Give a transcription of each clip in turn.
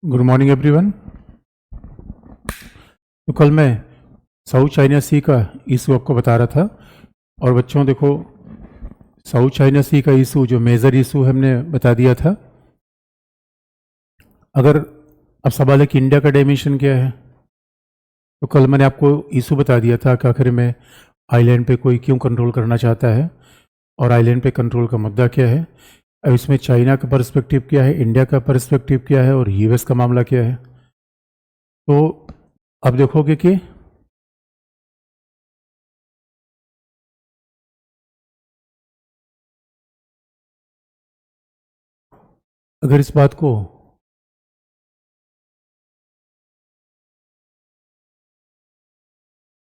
Good morning everyone. तो कल मैं साउथ चाइना सी का इशू आपको बता रहा था। और बच्चों देखो, साउथ चाइना सी का इशू जो मेजर इशू हमने बता दिया था। अगर अब सवाल है कि इंडिया का डायमेंशन क्या है, तो कल मैंने आपको इशू बता दिया था कि आखिर में आइलैंड पे कोई क्यों कंट्रोल करना चाहता है और आइलैंड पे कंट्रोल का मुद्दा क्या है। अब इसमें चाइना का पर्सपेक्टिव क्या है, इंडिया का पर्सपेक्टिव क्या है और यूएस का मामला क्या है। तो अब देखोगे कि अगर इस बात को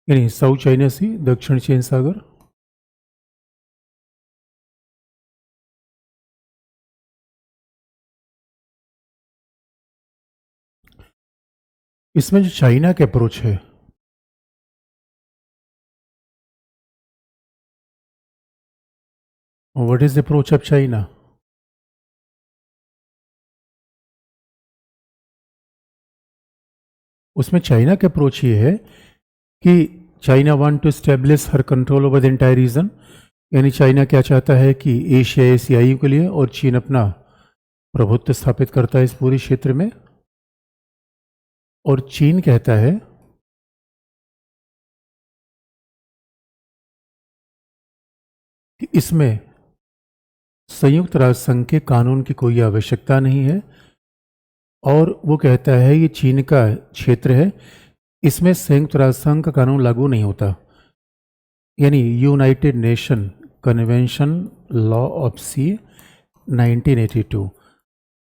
यानी साउथ चाइना सी, दक्षिण चीन सागर, इसमें जो चाइना का अप्रोच है, what is the approach of China. उसमें चाइना का अप्रोच ये है कि China want to establish her control over the entire region. यानी चाइना क्या चाहता है कि एशिया एशियाई के लिए, और चीन अपना प्रभुत्व स्थापित करता है इस पूरे क्षेत्र में। और चीन कहता है कि इसमें संयुक्त राष्ट्र संघ के कानून की कोई आवश्यकता नहीं है, और वो कहता है ये चीन का क्षेत्र है, इसमें संयुक्त राष्ट्र संघ का कानून लागू नहीं होता। यानी United Nation convention law of Sea 1982,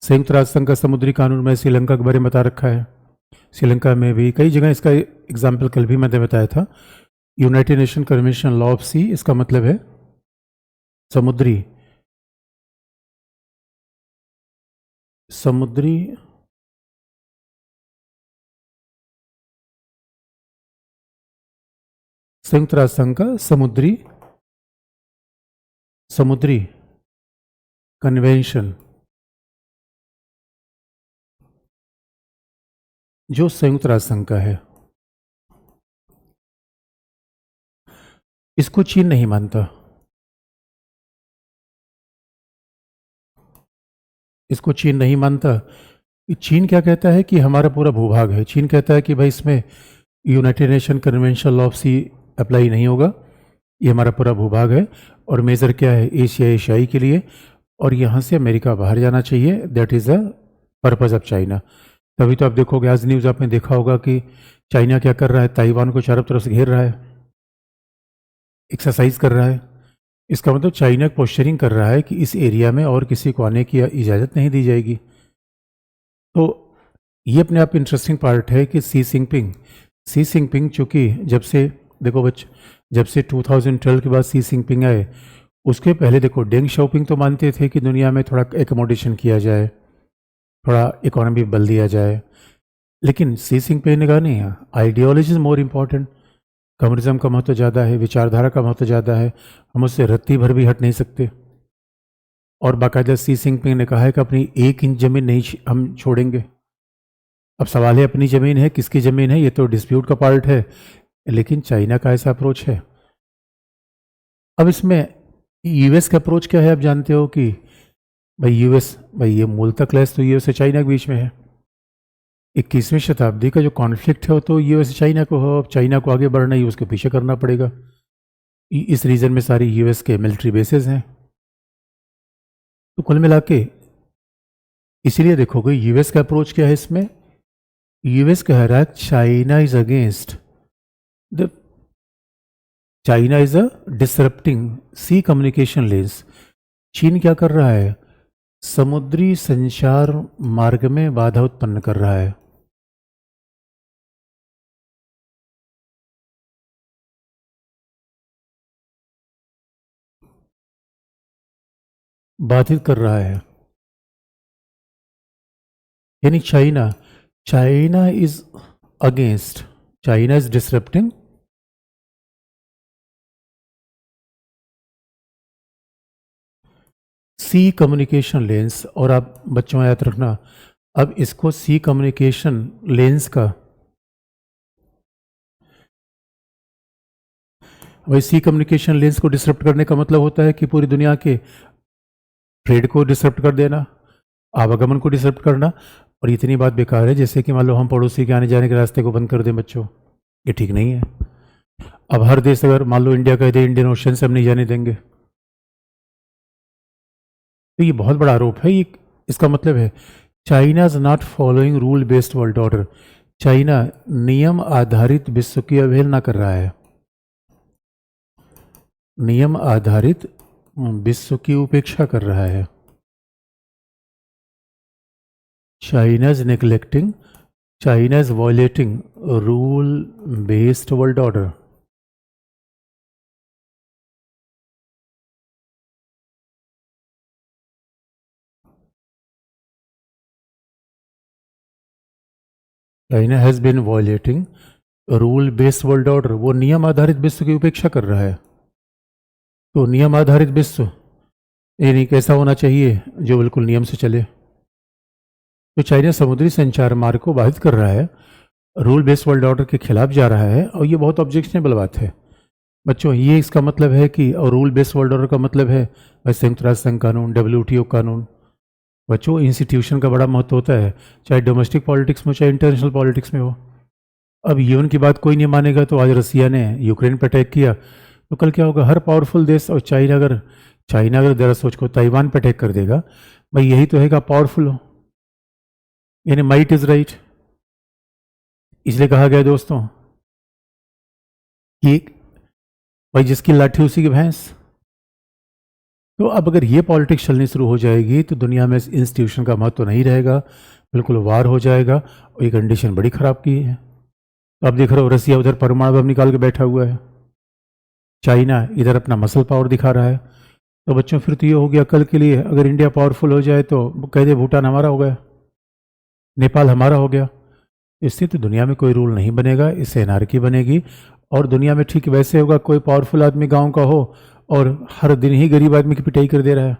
संयुक्त राष्ट्र संघ का समुद्री कानून में श्रीलंका के बारे में बता रखा है। श्रीलंका में भी कई जगह इसका एग्जाम्पल कल भी मैंने बताया था। United Nation convention law of Sea, इसका मतलब है समुद्री समुद्री संयुक्त राष्ट्र संघ का समुद्री कन्वेंशन, जो संयुक्त राष्ट्र संघ का है, इसको चीन नहीं मानता। इसको चीन नहीं मानता। चीन क्या कहता है कि हमारा पूरा भूभाग है। चीन कहता है कि भाई इसमें United Nation convention law of sea apply नहीं होगा, ये हमारा पूरा भूभाग है। और मेजर क्या है, एशिया एशियाई के लिए, और यहाँ से अमेरिका बाहर जाना चाहिए। That is the purpose of China. तभी तो आप देखोगे, आज न्यूज़ आपने देखा होगा कि चाइना क्या कर रहा है, ताइवान को चारों तरफ से घेर रहा है, एक्सरसाइज कर रहा है। इसका मतलब चाइना पोस्चरिंग कर रहा है कि इस एरिया में और किसी को आने की इजाज़त नहीं दी जाएगी। तो ये अपने आप इंटरेस्टिंग पार्ट है कि सी जिनपिंग चूँकि जब से देखो जब से 2012 के बाद सी जिनपिंग आए, उसके पहले देखो डेंग शाओपिंग तो मानते थे कि दुनिया में थोड़ा एकोमोडेशन किया जाए, थोड़ा इकोनॉमी बल दिया जाए। लेकिन सी जिनपिंग ने कहा नहीं, ideology is more important. Communism का महत्व ज़्यादा है, विचारधारा का महत्व ज़्यादा है, हम उससे रत्ती भर भी हट नहीं सकते। और बाकायदा सी जिनपिंग ने कहा है कि अपनी 1 इंच ज़मीन नहीं हम छोड़ेंगे। अब सवाल है अपनी ज़मीन है किसकी ज़मीन है, ये तो डिस्प्यूट का पार्ट है, लेकिन चाइना का ऐसा अप्रोच है। अब इसमें यूएस का अप्रोच क्या है, आप जानते हो कि भाई ये मूलतः क्लैश तो यूएस और चाइना के बीच में है। 21वीं शताब्दी का जो कॉन्फ्लिक्ट है वो तो यूएस चाइना को हो। अब चाइना को आगे बढ़ना ही उसके पीछे करना पड़ेगा। इस रीजन में सारी यूएस के मिलिट्री बेसेस हैं। तो कुल मिला के इसीलिए देखोगे यूएस का अप्रोच क्या है इसमें। यूएस कह रहा है China is against the China is a disrupting sea communication lanes. चीन क्या कर रहा है, समुद्री संचार मार्ग में बाधा उत्पन्न कर रहा है। बाधित कर रहा है। यानी China is against, China is disrupting sea communication lanes. और आप बच्चों याद रखना, अब इसको सी कम्युनिकेशन लेंस का, वही सी कम्युनिकेशन लेंस को डिसरप्ट करने का मतलब होता है कि पूरी दुनिया के ट्रेड को डिसरप्ट कर देना, आवागमन को डिसरप्ट करना। और इतनी बात बेकार है जैसे कि मान लो हम पड़ोसी के आने जाने के रास्ते को बंद कर दें बच्चों, ये ठीक नहीं है। अब हर देश अगर मान लो इंडिया कह दे इंडियन ओशन से हम नहीं जाने देंगे, तो ये बहुत बड़ा आरोप है। ये इसका मतलब है China is not following rule based world order. China नियम आधारित विश्व की अवहेलना कर रहा है, नियम आधारित विश्व की उपेक्षा कर रहा है। China is neglecting, China is violating rule based world order. China has been violating rule based world order. वो नियम आधारित विश्व की उपेक्षा कर रहा है। तो नियम आधारित विश्व यानी कैसा होना चाहिए, जो बिल्कुल नियम से चले। तो चाइना समुद्री संचार मार्ग को बाधित कर रहा है, रूल बेस्ड वर्ल्ड ऑर्डर के खिलाफ जा रहा है, और ये बहुत ऑब्जेक्शनेबल बात है बच्चों। ये इसका मतलब है कि, और रूल बेस्ड वर्ल्ड ऑर्डर का मतलब है भाई संयुक्त राष्ट्र संघ कानून, WTO कानून। बच्चों इंस्टीट्यूशन का बड़ा महत्व होता है, चाहे डोमेस्टिक पॉलिटिक्स में हो चाहे इंटरनेशनल पॉलिटिक्स में हो। अब यूएन की बात कोई नहीं मानेगा, तो आज रसिया ने यूक्रेन पर अटैक किया, तो कल क्या होगा? हर पावरफुल देश, और चाइना अगर जरा सोच को ताइवान पर अटैक कर देगा, भाई यही तो है कि पावरफुल हो, यानी माइट इज राइट। इसलिए कहा गया दोस्तों कि भाई जिसकी लाठी उसी की भैंस। तो अब अगर ये पॉलिटिक्स चलनी शुरू हो जाएगी तो दुनिया में इस इंस्टीट्यूशन का महत्व नहीं रहेगा, बिल्कुल वार हो जाएगा, और ये कंडीशन बड़ी ख़राब की है। तो आप देख रहे हो रसिया उधर परमाणु बम निकाल के बैठा हुआ है, चाइना इधर अपना मसल पावर दिखा रहा है। तो बच्चों फिर तो ये हो गया कल के लिए, अगर इंडिया पावरफुल हो जाए तो कह दे भूटान हमारा हो गया, नेपाल हमारा हो गया। इससे तो दुनिया में कोई रूल नहीं बनेगा, इससे एनार्की बनेगी। और दुनिया में ठीक वैसे होगा, कोई पावरफुल आदमी गांव का हो और हर दिन ही गरीब आदमी की पिटाई कर दे रहा है।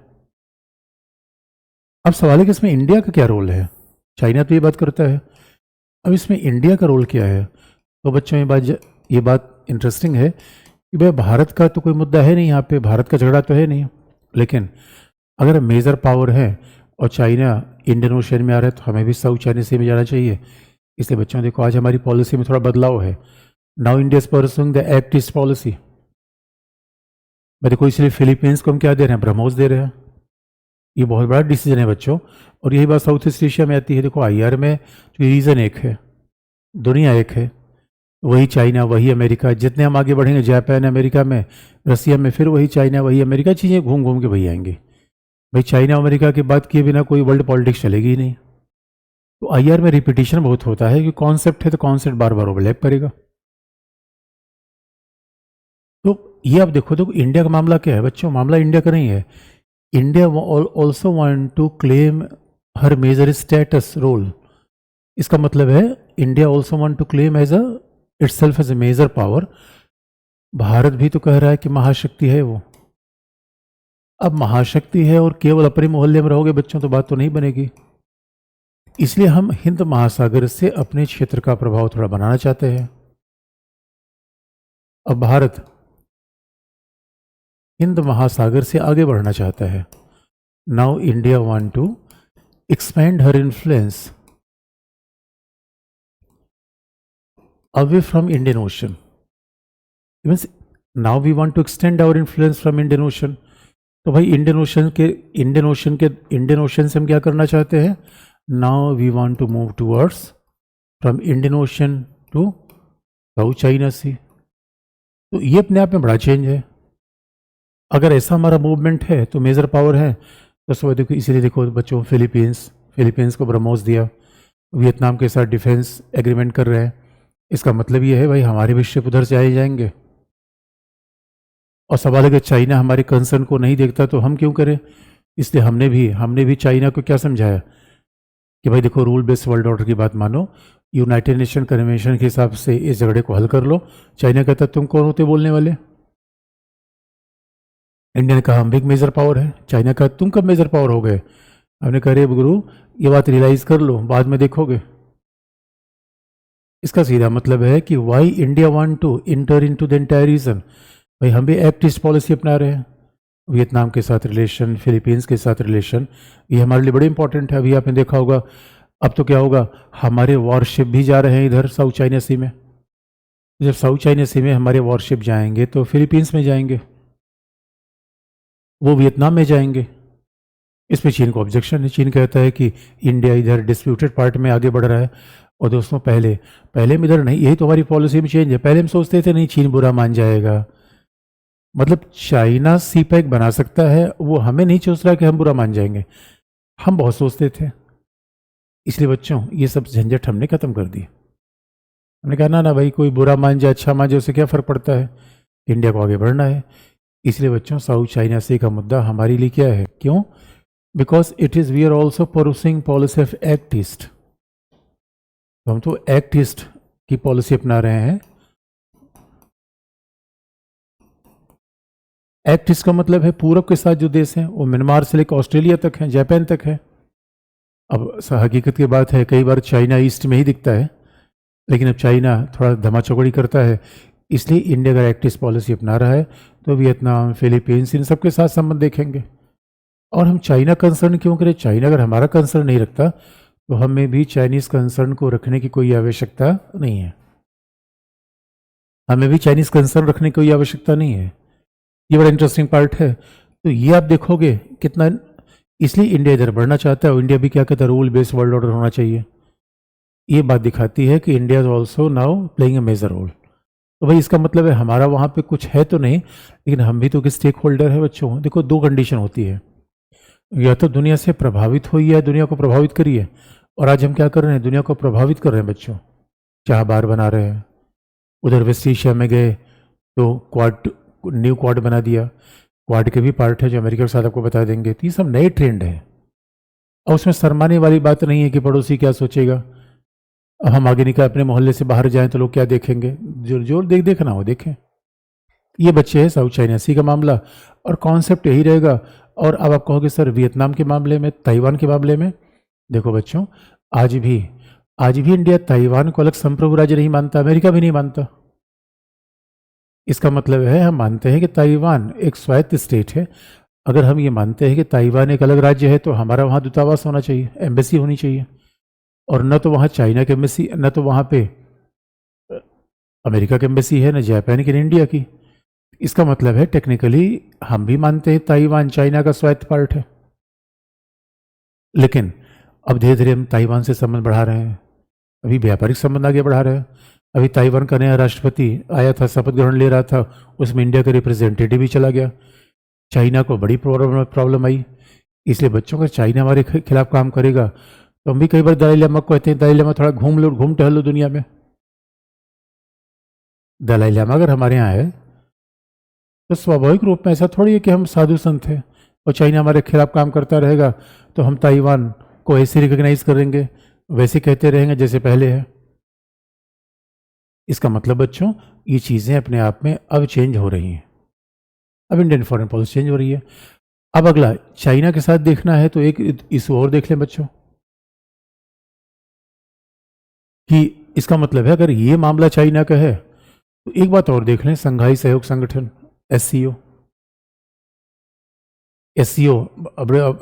अब सवाल है कि इसमें इंडिया का क्या रोल है? चाइना तो ये बात करता है, अब इसमें इंडिया का रोल क्या है? तो बच्चों ये बात इंटरेस्टिंग है कि भाई भारत का तो कोई मुद्दा है नहीं यहाँ पे, भारत का झगड़ा तो है नहीं, लेकिन अगर मेजर पावर है और चाइना इंडियन ओशन में आ रहा है तो हमें भी साउथ चाइना सी में जाना चाहिए। इसलिए बच्चों देखो आज हमारी पॉलिसी में थोड़ा बदलाव है। Now India is pursuing the act east policy. मैं देखो इसलिए फिलीपींस को हम क्या दे रहे हैं? ब्रह्मोस दे रहे हैं। ये बहुत बड़ा डिसीजन है बच्चों, और यही बात साउथ ईस्ट एशिया में आती है। देखो IR में जो रीजन एक है, दुनिया एक है, वही चाइना वही अमेरिका। जितने हम आगे बढ़ेंगे जापान अमेरिका में, रसिया में, फिर वही चाइना वही अमेरिका, चीज़ें घूम घूम के वही आएंगी। भाई चाइना अमेरिका की बात किए बिना कोई वर्ल्ड पॉलिटिक्स चलेगी ही नहीं। तो IR में रिपीटिशन बहुत होता है कि कॉन्सेप्ट है तो कॉन्सेप्ट बार बार ओवरलैप करेगा। तो ये आप देखो तो इंडिया का मामला क्या है बच्चों? मामला इंडिया का नहीं है। India also want to claim her major status role. इसका मतलब है India also want to claim as itself as a major power. Bharat भी तो कह रहा है कि महाशक्ति है वो। अब महाशक्ति है और केवल अपने मोहल्ले में रहोगे बच्चों तो बात तो नहीं बनेगी। इसलिए हम हिंद महासागर से अपने क्षेत्र का प्रभाव थोड़ा बनाना चाहते हैं। अब भारत हिंद महासागर से आगे बढ़ना चाहता है। Now India want to expand her influence away from Indian Ocean. Means now we want to extend our influence from Indian Ocean. तो भाई इंडियन ओशन से हम क्या करना चाहते हैं? Now we want to move towards from Indian Ocean to South China Sea. तो ये अपने आप में बड़ा चेंज है। अगर ऐसा हमारा मूवमेंट है तो मेजर पावर है। तो सब देखो, इसीलिए देखो बच्चों फिलीपींस को ब्रह्मोस दिया, वियतनाम के साथ डिफेंस एग्रीमेंट कर रहे हैं। इसका मतलब ये है भाई हमारे भी शिप उधर से आए जाएंगे। और सवाल है कि चाइना हमारे कंसर्न को नहीं देखता तो हम क्यों करें? इसलिए हमने भी चाइना को क्या समझाया कि भाई देखो रूल बेस्ड वर्ल्ड ऑर्डर की बात मानो, यूनाइटेड नेशन कन्वेंशन के हिसाब से इस झगड़े को हल कर लो। चाइना कहता तुम कौन होते बोलने वाले? इंडिया ने कहा हम भी एक मेजर पावर है। चाइना का तुम कब मेजर पावर हो गए? हमने कहा रे गुरु ये बात रियलाइज कर लो, बाद में देखोगे। इसका सीधा मतलब है कि why India want to enter into the entire region. भाई हम भी एक्ट ईस्ट पॉलिसी अपना रहे हैं, वियतनाम के साथ रिलेशन, फिलीपींस के साथ रिलेशन, ये हमारे लिए बड़े इंपॉर्टेंट है। अभी आपने देखा होगा अब तो क्या होगा, हमारे वॉरशिप भी जा रहे हैं इधर साउथ चाइना सी में। जब साउथ चाइना सी में हमारे वॉरशिप जाएंगे तो फिलीपींस में जाएंगे, वो वियतनाम में जाएंगे। इस पे चीन को ऑब्जेक्शन है। चीन कहता है कि इंडिया इधर डिस्प्यूटेड पार्ट में आगे बढ़ रहा है। और दोस्तों पहले में इधर नहीं, यही तो हमारी पॉलिसी में चेंज है। पहले हम सोचते थे नहीं चीन बुरा मान जाएगा, मतलब चाइना सी पैक बना सकता है, वो हमें नहीं सोच रहा कि हम बुरा मान जाएंगे। हम बहुत सोचते थे। इसलिए बच्चों ये सब झंझट हमने खत्म कर दी। हमने कहा ना भाई कोई बुरा मान जाए अच्छा मान जाए उससे क्या फ़र्क पड़ता है, इंडिया को आगे बढ़ना है। इसलिए बच्चों साउथ चाइना सी का मुद्दा हमारे लिए क्या है, क्यों? Because it is we are also policing policy of act east. तो हम तो एक्ट ईस्ट की पॉलिसी अपना रहे हैं। एक्ट ईस्ट का मतलब है पूरब के साथ जो देश हैं, वो म्यांमार से लेकर ऑस्ट्रेलिया तक हैं, जापान तक है। अब हकीकत की बात है कई बार चाइना ईस्ट में ही दिखता है, लेकिन अब चाइना थोड़ा धमाचौकड़ी करता है। इसलिए इंडिया अगर एक्ट ईस्ट पॉलिसी अपना रहा है तो वियतनाम, फिलीपींस, इन सब के साथ संबंध देखेंगे। और हम चाइना कंसर्न क्यों करें? चाइना अगर हमारा कंसर्न नहीं रखता तो हमें भी चाइनीज़ कंसर्न को रखने की कोई आवश्यकता नहीं है। हमें भी चाइनीज़ कंसर्न रखने की कोई आवश्यकता नहीं है। ये बड़ा इंटरेस्टिंग पार्ट है। तो ये आप देखोगे कितना, इसलिए इंडिया इधर बढ़ना चाहता है और इंडिया भी क्या कहता है रूल बेस्ड वर्ल्ड ऑर्डर होना चाहिए। ये बात दिखाती है कि India is also now playing a major role. तो भाई इसका मतलब है हमारा वहाँ पे कुछ है तो नहीं, लेकिन हम भी तो एक स्टेक होल्डर है बच्चों। देखो दो कंडीशन होती है, या तो दुनिया से प्रभावित होइए या दुनिया को प्रभावित करिए। और आज हम क्या कर रहे हैं, दुनिया को प्रभावित कर रहे हैं बच्चों। चाह बार बना रहे हैं, उधर वेस्ट एशिया में गए तो क्वाड, न्यू क्वाड बना दिया। क्वाड के भी पार्ट है जो अमेरिका के साथ आपको बता देंगे। तो ये सब नए ट्रेंड है और उसमें शर्माने वाली बात नहीं है कि पड़ोसी क्या सोचेगा। अब हम आगे निकल अपने मोहल्ले से बाहर जाएं तो लोग क्या देखेंगे, जो देखना हो देखें। ये बच्चे हैं साउथ चाइना सी का मामला, और कॉन्सेप्ट यही रहेगा। और अब आप कहोगे सर वियतनाम के मामले में, ताइवान के मामले में, देखो बच्चों आज भी इंडिया ताइवान को अलग संप्रभु राज्य नहीं मानता, अमेरिका भी नहीं मानता। इसका मतलब है हम मानते हैं कि ताइवान एक स्वायत्त स्टेट है। अगर हम ये मानते हैं कि ताइवान एक अलग राज्य है तो हमारा वहाँ दूतावास होना चाहिए, एम्बेसी होनी चाहिए। और न तो वहाँ चाइना की एम्बेसी, न तो वहाँ पे अमेरिका की एम्बेसी है, न जापान की, न इंडिया की। इसका मतलब है टेक्निकली हम भी मानते हैं ताइवान चाइना का स्वायत्त पार्ट है, लेकिन अब धीरे धीरे हम ताइवान से संबंध बढ़ा रहे हैं। अभी व्यापारिक संबंध आगे बढ़ा रहे हैं। अभी ताइवान का नया राष्ट्रपति आया था, शपथ ग्रहण ले रहा था, उसमें इंडिया का रिप्रेजेंटेटिव भी चला गया। चाइना को बड़ी प्रॉब्लम आई। इसलिए बच्चों का चाइना हमारे खिलाफ काम करेगा तो हम भी कई बार दलाई लामा को कहते हैं दलाई लामा थोड़ा घूम टहल लो दुनिया में। दलाई लामा अगर हमारे यहाँ है तो स्वाभाविक रूप में ऐसा थोड़ी है कि हम साधु संत हैं और चाइना हमारे खिलाफ काम करता रहेगा तो हम ताइवान को ऐसे रिकॉग्नाइज करेंगे, वैसे कहते रहेंगे जैसे पहले है। इसका मतलब बच्चों ये चीज़ें अपने आप में अब चेंज हो रही हैं। अब इंडियन फॉरेन पॉलिसी चेंज हो रही है। अब अगला चाइना के साथ देखना है तो एक इशू और देख लें बच्चों, कि इसका मतलब है अगर ये मामला चाइना का है तो एक बात और देख लें, संघाई सहयोग संगठन एससीओ। एससीओ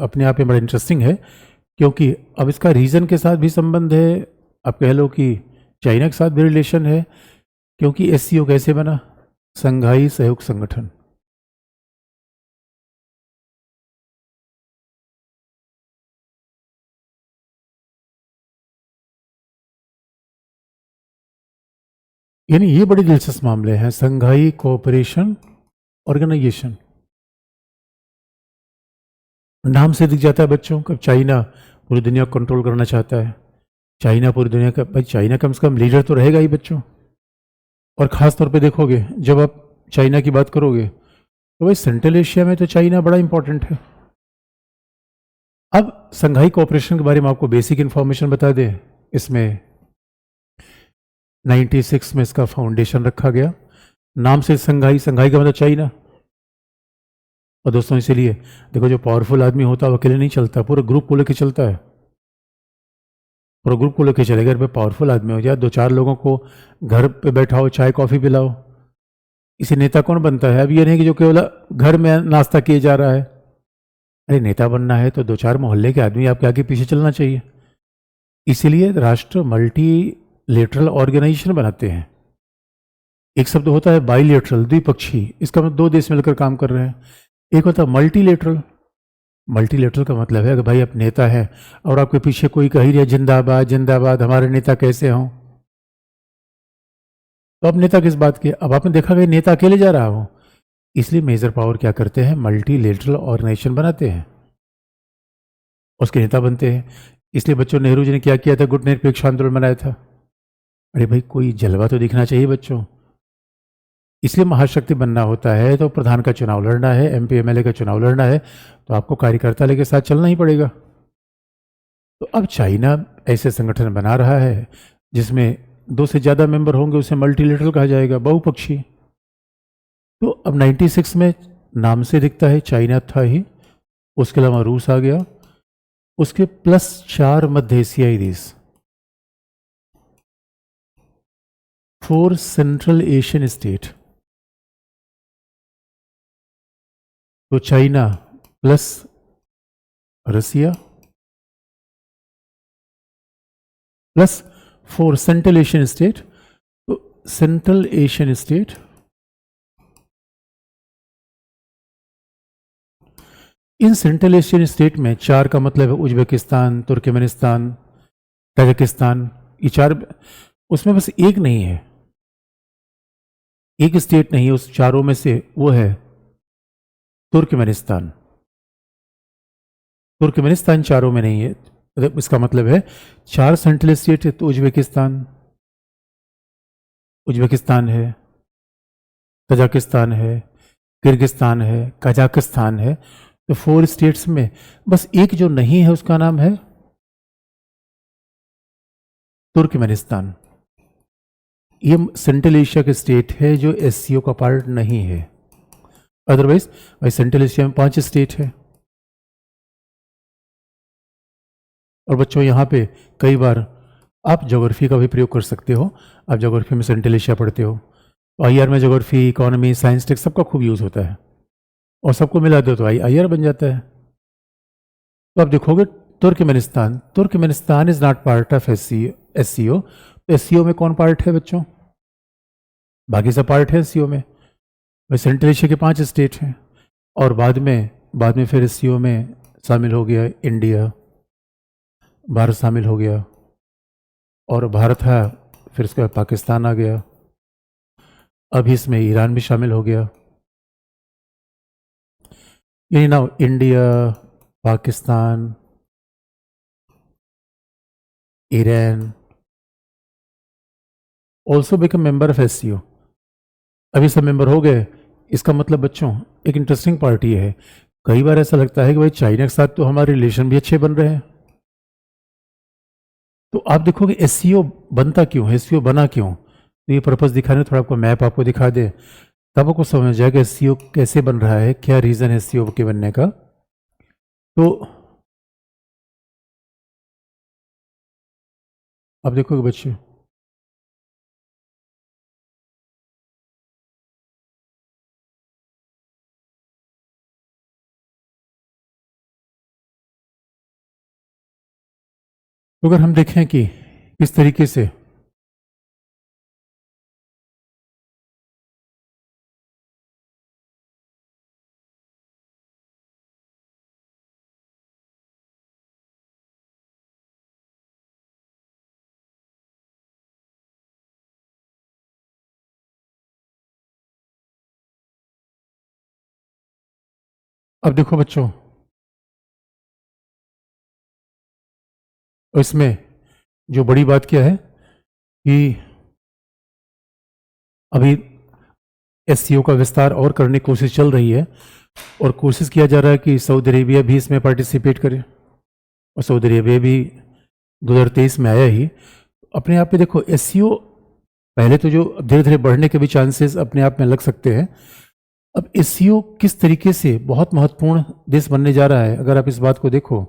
अपने आप में बड़ा इंटरेस्टिंग है क्योंकि अब इसका रीजन के साथ भी संबंध है, आप कह लो कि चाइना के साथ भी रिलेशन है। क्योंकि एससीओ कैसे बना, संघाई सहयोग संगठन। यानी ये बड़े दिलचस्प मामले हैं। संघाई कोऑपरेशन ऑर्गेनाइजेशन, नाम से दिख जाता है बच्चों कब चाइना पूरी दुनिया को कंट्रोल करना चाहता है। चाइना पूरी दुनिया का, भाई चाइना कम से कम लीडर तो रहेगा ही बच्चों। और ख़ास तौर पे देखोगे जब आप चाइना की बात करोगे तो भाई सेंट्रल एशिया में तो चाइना बड़ा इंपॉर्टेंट है। अब संघाई कोऑपरेशन के बारे में आपको बेसिक इन्फॉर्मेशन बता दें। इसमें 96 में इसका फाउंडेशन रखा गया। नाम से संघाई, संघाई का मतलब चाइना। और दोस्तों इसीलिए देखो, जो पावरफुल आदमी होता है वो अकेले नहीं चलता, पूरे ग्रुप को लेकर चलता है, पूरा ग्रुप को लेकर चलेगा। घर पे पावरफुल आदमी हो जाए, 2-4 लोगों को घर पे बैठाओ, चाय कॉफ़ी पिलाओ, इसे नेता कौन बनता है? अब ये नहीं कि जो केवल घर में नाश्ता किए जा रहा है। अरे नेता बनना है तो 2-4 मोहल्ले के आदमी आपके आगे पीछे चलना चाहिए। इसीलिए राष्ट्र मल्टीलेटरल ऑर्गेनाइजेशन बनाते हैं। एक शब्द होता है बाइलेटरल, द्विपक्षीय, इसका मतलब 2 देश मिलकर काम कर रहे हैं। एक होता है मल्टीलेटरल। मल्टीलेटरल का मतलब है कि भाई आप नेता है और आपके पीछे कोई कह ही रहा है जिंदाबाद जिंदाबाद, हमारे नेता कैसे हों, तो अब नेता किस बात के? अब आपने देखा कि नेता अकेले जा रहा हो, इसलिए मेजर पावर क्या करते हैं? मल्टीलेटरल ऑर्गेनाइजेशन बनाते हैं, उसके नेता बनते हैं। इसलिए बच्चों, नेहरू जी ने क्या किया था? गुट निरपेक्ष आंदोलन बनाया था। अरे भाई कोई जलवा तो दिखना चाहिए बच्चों। इसलिए महाशक्ति बनना होता है तो प्रधान का चुनाव लड़ना है, MP MLA का चुनाव लड़ना है, तो आपको कार्यकर्ता लेके साथ चलना ही पड़ेगा। तो अब चाइना ऐसे संगठन बना रहा है जिसमें 2 से ज़्यादा मेंबर होंगे, उसे मल्टीलेटरल कहा जाएगा, बहुपक्षीय। तो अब 96 में नाम से दिखता है चाइना था ही, उसके अलावा रूस आ गया, उसके प्लस 4 मध्य एशियाई देश, 4 सेंट्रल एशियन स्टेट। तो चाइना प्लस रसिया प्लस 4 सेंट्रल एशियन स्टेट। तो central Asian state, in central Asian state में 4 का मतलब है उज्बेकिस्तान, तुर्कमेनिस्तान, ताजिकिस्तान, ये 4। उसमें बस एक नहीं है, एक स्टेट नहीं है उस चारों में से, वो है तुर्कमेनिस्तान। तुर्कमेनिस्तान चारों में नहीं है, इसका मतलब है 4 सेंट्रल स्टेट है तो उज्बेकिस्तान, उज्बेकिस्तान है, तजाकिस्तान है, किर्गिस्तान है, कजाकिस्तान है। तो 4 स्टेट्स में बस एक जो नहीं है उसका नाम है तुर्कमेनिस्तान। ये सेंट्रल एशिया के स्टेट है जो SCO का पार्ट नहीं है। अदरवाइज भाई सेंट्रल एशिया में 5 स्टेट है। और बच्चों यहाँ पे कई बार आप ज्योग्राफी का भी प्रयोग कर सकते हो। आप ज्योग्राफी में सेंट्रल एशिया पढ़ते हो तो IR में ज्योग्राफी, इकोनॉमी, साइंस, टेक सबका खूब यूज़ होता है, और सबको मिला दो तो IR बन जाता है। तो आप देखोगे Turkmenistan, Turkmenistan is not part of SCO। तो SCO में कौन पार्ट है बच्चों? बाकी सब पार्ट है SCO में। वह सेंट्रल एशिया के 5 स्टेट हैं, और बाद में फिर SCO में शामिल हो गया इंडिया, भारत शामिल हो गया, और भारत है, फिर उसके बाद पाकिस्तान आ गया, अभी इसमें ईरान भी शामिल हो गया। यानी now India, Pakistan, Iran also become member of SCO। अभी सब मेंबर हो गए। इसका मतलब बच्चों एक इंटरेस्टिंग पार्ट ये है, कई बार ऐसा लगता है कि भाई चाइना के साथ तो हमारे रिलेशन भी अच्छे बन रहे हैं। तो आप देखोगे SCO बनता क्यों है, SCO बना क्यों? तो ये पर्पस दिखाने, थोड़ा आपको मैप आपको दिखा दे, तब आपको समझ जाएगा SCO कैसे बन रहा है, क्या रीज़न है SCO के बनने का। तो आप देखोगे बच्चे, तो अगर हम देखें कि किस तरीके से अब देखो बच्चों, इसमें जो बड़ी बात क्या है कि अभी SCO का विस्तार और करने की कोशिश चल रही है, और कोशिश किया जा रहा है कि सऊदी अरेबिया भी इसमें पार्टिसिपेट करे, और सऊदी अरेबिया भी 2023 में आया ही। अपने आप में देखो SCO पहले तो जो धीरे धीरे बढ़ने के भी चांसेस अपने आप में लग सकते हैं, अब एससीओ किस तरीके से बहुत महत्वपूर्ण देश बनने जा रहा है, अगर आप इस बात को देखो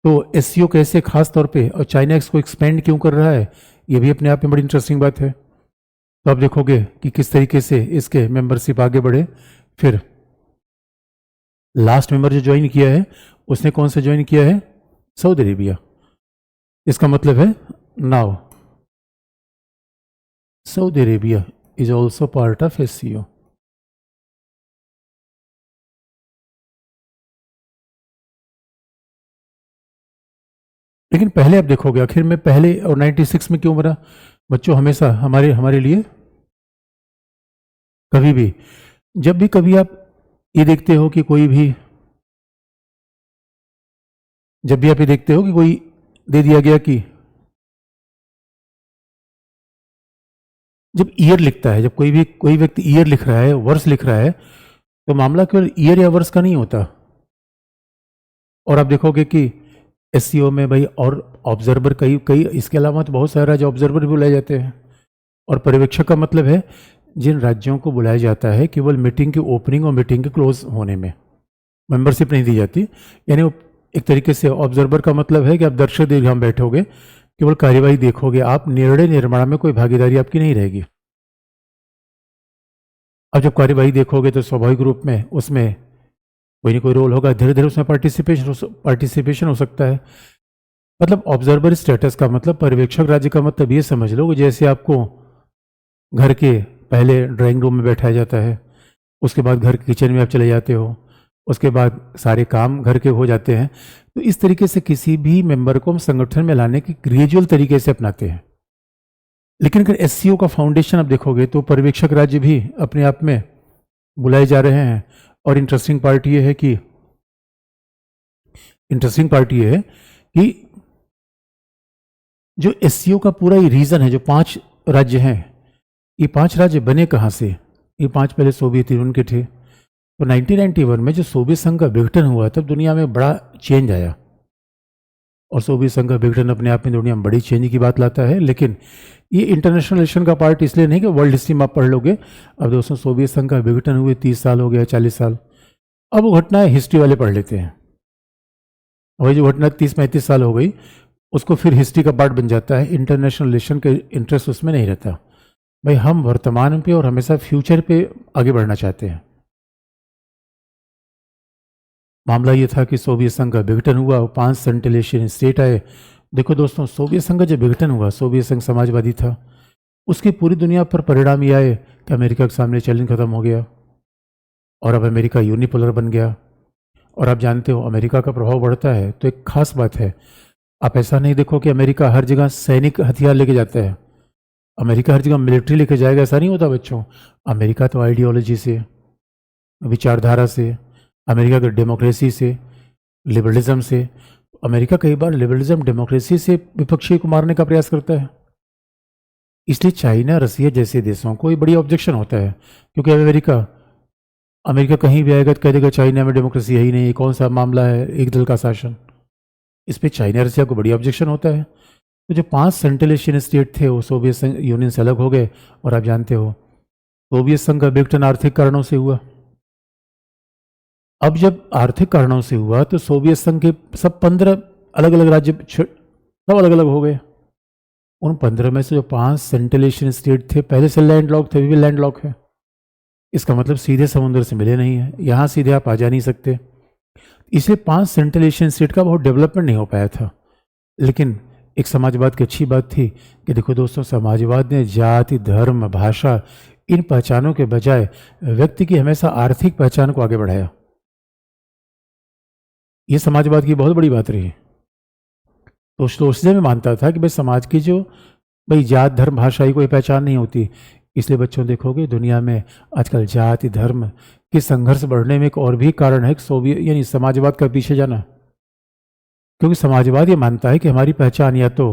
तो एससीओ कैसे खास तौर पे और चाइना इसको एक्सपेंड क्यों कर रहा है, ये भी अपने आप में बड़ी इंटरेस्टिंग बात है। तो आप देखोगे कि किस तरीके से इसके मेंबरशिप आगे बढ़े। फिर लास्ट मेंबर जो ज्वाइन किया है उसने कौन सा ज्वाइन किया है, सऊदी अरेबिया। इसका मतलब है now Saudi Arabia is also part of SCO. लेकिन पहले आप देखोगे आखिर में पहले और 96 में क्यों बना, बच्चों हमेशा हमारे हमारे लिए कभी भी जब भी कभी आप ये देखते हो कि कोई भी जब भी आप ये देखते हो कि कोई दे दिया गया कि जब ईयर लिखता है, जब कोई व्यक्ति ईयर लिख रहा है, वर्ष लिख रहा है, तो मामला केवल ईयर या वर्ष का नहीं होता। और आप देखोगे कि एससीओ में भाई और ऑब्जर्वर कई कई इसके अलावा तो बहुत सारे राज्य ऑब्जर्वर भी बुलाए जाते हैं। और पर्यवेक्षक का मतलब है जिन राज्यों को बुलाया जाता है केवल मीटिंग की ओपनिंग और मीटिंग के क्लोज होने में, मेंबरशिप नहीं दी जाती। यानी वो एक तरीके से ऑब्जर्वर का मतलब है कि आप दर्शक दीर्घ में बैठोगे, केवल कार्यवाही देखोगे, आप निर्णय निर्माण में कोई भागीदारी आपकी नहीं रहेगी। अब जब कार्यवाही देखोगे तो स्वाभाविक रूप में उसमें कोई ना कोई रोल होगा, धीरे धीरे उसमें पार्टिसिपेशन हो सकता है। मतलब ऑब्जर्वर स्टेटस का मतलब, पर्यवेक्षक राज्य का मतलब ये समझ लो जैसे आपको घर के पहले ड्राइंग रूम में बैठाया जाता है, उसके बाद घर के किचन में आप चले जाते हो, उसके बाद सारे काम घर के हो जाते हैं। तो इस तरीके से किसी भी मेंबर को हम संगठन में लाने की ग्रेजुअल तरीके से अपनाते हैं। लेकिन अगर एससीओ का फाउंडेशन आप देखोगे तो पर्यवेक्षक राज्य भी अपने आप में बुलाए जा रहे हैं। और इंटरेस्टिंग पार्ट ये है कि जो एससीओ का पूरा ये रीजन है, जो 5 राज्य हैं, ये 5 राज्य बने कहाँ से, ये 5 पहले सोवियत यूनियन के थे। तो 1991 में जो सोवियत संघ का विघटन हुआ तब दुनिया में बड़ा चेंज आया। और सोवियत संघ का विघटन अपने आप में दुनिया में बड़ी चेंज की बात लाता है। लेकिन ये इंटरनेशनल रिलेशन का पार्ट इसलिए नहीं कि वर्ल्ड हिस्ट्री में आप पढ़ लोगे। अब दोस्तों सोवियत संघ का विघटन हुए 30 साल हो गया, 40 साल। अब वो घटनाएं हिस्ट्री वाले पढ़ लेते हैं। वही जो घटना 30-35 साल हो गई उसको फिर हिस्ट्री का पार्ट बन जाता है, इंटरनेशनल रिलेशन के इंटरेस्ट उसमें नहीं रहता। भाई हम वर्तमान पे और हमेशा फ्यूचर पे आगे बढ़ना चाहते हैं। मामला ये था कि सोवियत संघ का विघटन हुआ, 5 सेंट्रल एशियन स्टेट आए। देखो दोस्तों, सोवियत संघ का जब विघटन हुआ, सोवियत संघ समाजवादी था, उसकी पूरी दुनिया पर परिणाम ये आए कि अमेरिका के सामने चैलेंज खत्म हो गया और अब अमेरिका यूनिपोलर बन गया। और आप जानते हो अमेरिका का प्रभाव बढ़ता है तो एक खास बात है, आप ऐसा नहीं देखो कि अमेरिका हर जगह सैनिक हथियार लेके जाता है, अमेरिका हर जगह मिलिट्री लेके जाएगा, ऐसा नहीं होता बच्चों। अमेरिका तो आइडियोलॉजी से, विचारधारा से, अमेरिका की डेमोक्रेसी से, लिबरलिज्म से, अमेरिका कई बार लिबरलिज्म डेमोक्रेसी से विपक्षी को मारने का प्रयास करता है। इसलिए चाइना, रसिया जैसे देशों को ये बड़ी ऑब्जेक्शन होता है, क्योंकि अमेरिका कहीं भी आएगा तो कह देगा चाइना में डेमोक्रेसी है ही नहीं, कौन सा मामला है एक दल का शासन। इस पर चाइना रसिया को बड़ी ऑब्जेक्शन होता है। तो जो 5 सेंट्रल एशियन स्टेट थे वो सोवियत यूनियन से अलग हो गए। और आप जानते हो सोवियत संघ का विघटन आर्थिक कारणों से हुआ। अब जब आर्थिक कारणों से हुआ तो सोवियत संघ के सब 15 अलग अलग राज्य सब अलग अलग हो गए। उन 15 में से जो 5 सेंट्रल एशियन स्टेट थे पहले से लैंडलॉक थे, अभी भी लैंडलॉक है। इसका मतलब सीधे समुद्र से मिले नहीं है, यहाँ सीधे आप आ जा नहीं सकते। इसलिए 5 सेंट्रल एशियन स्टेट का बहुत डेवलपमेंट नहीं हो पाया था। लेकिन एक समाजवाद की अच्छी बात थी कि देखो दोस्तों, समाजवाद ने जाति, धर्म, भाषा इन पहचानों के बजाय व्यक्ति की हमेशा आर्थिक पहचान को आगे बढ़ाया। ये समाजवाद की बहुत बड़ी बात रही। तो सोचने में मानता था कि भाई समाज की जो भाई जात, धर्म, भाषा ही कोई पहचान नहीं होती। इसलिए बच्चों देखोगे दुनिया में आजकल जाति, धर्म के संघर्ष बढ़ने में एक और भी कारण है सोवियत यानी समाजवाद का पीछे जाना। क्योंकि समाजवाद ये मानता है कि हमारी पहचान या तो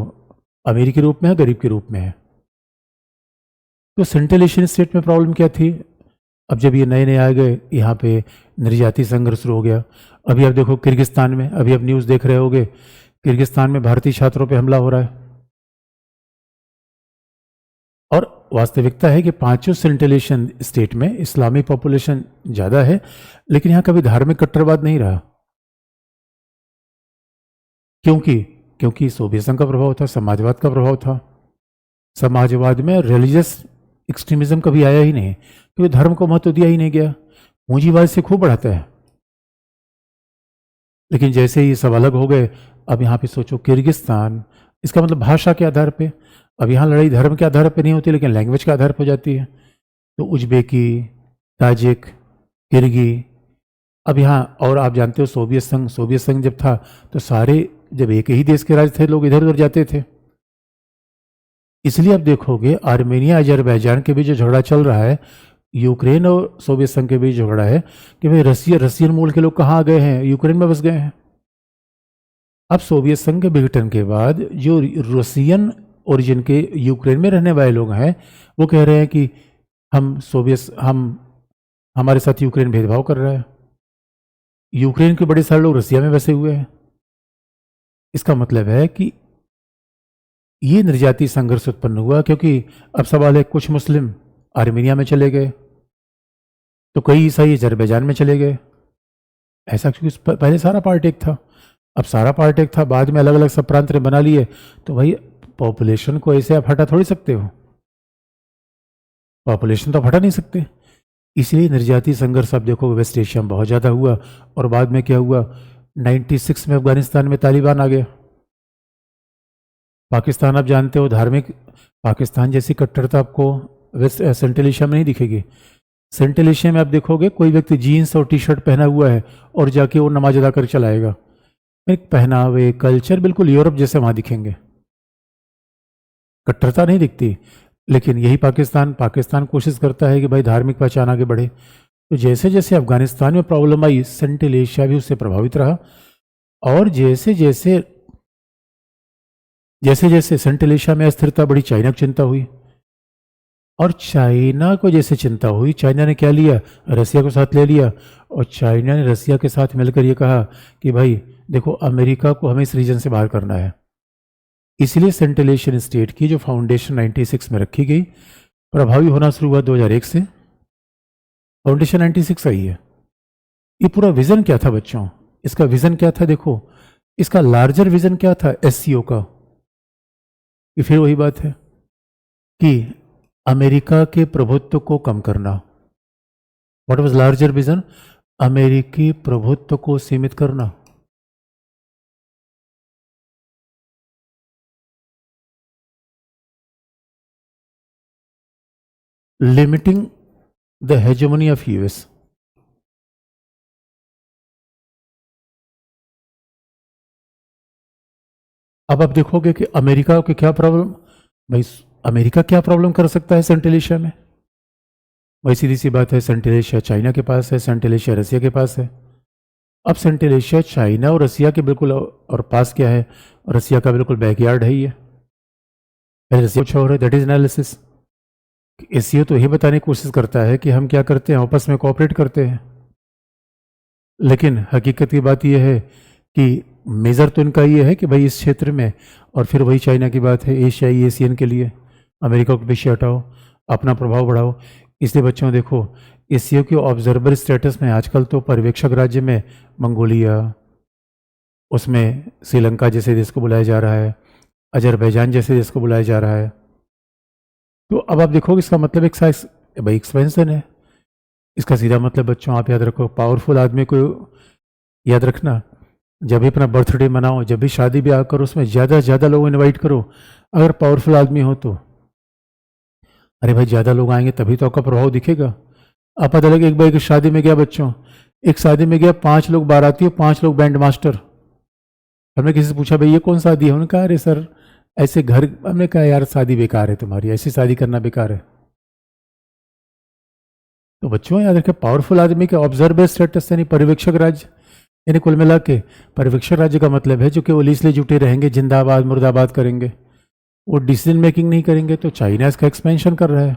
अमीर के रूप में है, गरीब के रूप में है। तो सेंट्रल एशियन स्टेट में प्रॉब्लम क्या थी? अब जब ये नए नए आ गए, यहाँ पे निर्जाति संघर्ष शुरू हो गया। अभी आप देखो किर्गिस्तान में, अभी आप न्यूज़ देख रहे होगे, किर्गिस्तान में भारतीय छात्रों पे हमला हो रहा है। और वास्तविकता है कि पांचों सेंट्रलेशन स्टेट में इस्लामी पॉपुलेशन ज़्यादा है, लेकिन यहाँ कभी धार्मिक कट्टरवाद नहीं रहा। क्योंकि सोवियत संघ का प्रभाव था, समाजवाद का प्रभाव था। समाजवाद में रिलीजियस एक्सट्रीमिज्म कभी आया ही नहीं, क्योंकि धर्म को महत्व दिया ही नहीं गया। पूंजीवाद से खूब बढ़ाता है। लेकिन जैसे ही सब अलग हो गए, अब यहाँ पे सोचो किर्गिस्तान, इसका मतलब भाषा के आधार पे। अब यहाँ लड़ाई धर्म के आधार पे नहीं होती, लेकिन लैंग्वेज के आधार पर हो जाती है। तो उज्बेकी, ताजिक, किर्गी, अब यहाँ, और आप जानते हो सोवियत संघ जब था तो सारे, जब एक ही देश के राज्य थे, लोग इधर उधर जाते थे। इसलिए अब देखोगे आर्मेनिया अजरबैजान के बीच जो झगड़ा चल रहा है, यूक्रेन और सोवियत संघ के बीच झगड़ा है कि भाई रशियन मूल के लोग कहाँ गए हैं, यूक्रेन में बस गए हैं। अब सोवियत संघ के विघटन के बाद जो रशियन ओरिजिन के यूक्रेन में रहने वाले लोग हैं, वो कह रहे हैं कि हमारे साथ यूक्रेन भेदभाव कर रहा है। यूक्रेन के बड़े सारे लोग रसिया में बसे हुए हैं। इसका मतलब है कि ये निर्जातीय संघर्ष उत्पन्न हुआ, क्योंकि अब सवाल है, कुछ मुस्लिम आर्मेनिया में चले गए, तो कई ईसाई अजरबैजान में चले गए। ऐसा क्योंकि पहले सारा पार्ट एक था, अब सारा पार्ट एक था, बाद में अलग अलग सब प्रांत ने बना लिए। तो भाई पॉपुलेशन को ऐसे आप हटा थोड़ी सकते हो, पॉपुलेशन तो आप हटा नहीं सकते। इसलिए निर्जातीय संघर्ष आप देखो वेस्ट एशिया में बहुत ज़्यादा हुआ। और बाद में क्या हुआ, 96 में अफगानिस्तान में तालिबान आ गया। पाकिस्तान आप जानते हो, धार्मिक पाकिस्तान जैसी कट्टरता आपको वेस्ट सेंट्रल एशिया में नहीं दिखेगी। सेंट्रल एशिया में आप देखोगे कोई व्यक्ति जीन्स और टी शर्ट पहना हुआ है और जाके वो नमाज अदा कर चलाएगा। एक पहनावे, कल्चर बिल्कुल यूरोप जैसे वहाँ दिखेंगे, कट्टरता नहीं दिखती। लेकिन यही पाकिस्तान कोशिश करता है कि भाई धार्मिक पहचान आगे बढ़े। तो जैसे जैसे अफगानिस्तान में प्रॉब्लम आई, सेंट्रल एशिया भी उससे प्रभावित रहा। और जैसे जैसे सेंट्रल एशिया में अस्थिरता बढ़ी, चाइना को चिंता हुई। और चाइना को जैसे चिंता हुई, चाइना ने क्या लिया, रसिया को साथ ले लिया। और चाइना ने रसिया के साथ मिलकर ये कहा कि भाई देखो, अमेरिका को हमें इस रीजन से बाहर करना है। इसलिए सेंट्रल एशियन स्टेट की जो फाउंडेशन 96 में रखी गई, प्रभावी होना शुरू हुआ 2001 से। फाउंडेशन 96 आई है। ये पूरा विजन क्या था बच्चों, इसका विजन क्या था, देखो इसका लार्जर विजन क्या था एससीओ का। ये फिर वही बात है कि अमेरिका के प्रभुत्व को कम करना। व्हाट वाज लार्जर विजन, अमेरिकी प्रभुत्व को सीमित करना। Limiting the hegemony of US. अब आप देखोगे कि अमेरिका की क्या प्रॉब्लम, भाई अमेरिका क्या प्रॉब्लम कर सकता है सेंट्रल एशिया में। भाई सीधी सी बात है, सेंट्रल एशिया चाइना के पास है, सेंट्रल एशिया रसिया के पास है। अब सेंट्रल एशिया चाइना और रसिया के बिल्कुल और पास क्या है, रसिया का बिल्कुल बैकयार्ड है ये। रसिया कुछ और है, दैट इज एनालिसिस। एससीओ तो यही बताने की कोशिश करता है कि हम क्या करते हैं, आपस में कोऑपरेट करते हैं। लेकिन हकीकत की बात यह है कि मेजर तो इनका ये है कि भाई इस क्षेत्र में, और फिर वही चाइना की बात है, एशियाई एशियन के लिए अमेरिका को पीछे हटाओ, अपना प्रभाव बढ़ाओ। इसलिए बच्चों देखो, एससीओ के ऑब्जर्वर स्टेटस में आजकल तो पर्यवेक्षक राज्य में मंगोलिया, उसमें श्रीलंका जैसे देश को बुलाया जा रहा है, अजरबैजान जैसे देश को बुलाया जा रहा है। तो अब आप देखोगे इसका मतलब एक साइज भाई एक्सपेंशन है। इसका सीधा मतलब बच्चों आप याद रखो, पावरफुल आदमी को याद रखना, जब भी अपना बर्थडे मनाओ, जब भी शादी ब्याह करो, उसमें ज़्यादा से ज़्यादा लोग इनवाइट करो। अगर पावरफुल आदमी हो तो अरे भाई ज़्यादा लोग आएंगे तभी तो आपका प्रभाव दिखेगा। आप पता लगे एक बार एक शादी में गया बच्चों, एक शादी में गया 5 लोग बाराती और 5 लोग बैंड मास्टर। हमने किसी से पूछा भाई ये कौन शादी है, उन्होंने कहा अरे सर ऐसे घर। हमने कहा यार शादी बेकार है तुम्हारी, ऐसी शादी करना बेकार है। तो बच्चों याद रखें, पावरफुल आदमी के ऑब्जर्वर स्टेटस यानी पर्यवेक्षक राज्य, यानी कुल मिला के पर्यवेक्षक राज्य का मतलब है जो कि वो लिए जुटे रहेंगे, जिंदाबाद मुर्दाबाद करेंगे, वो डिसीजन मेकिंग नहीं करेंगे। तो चाइना इसका एक्सपेंशन कर रहा है।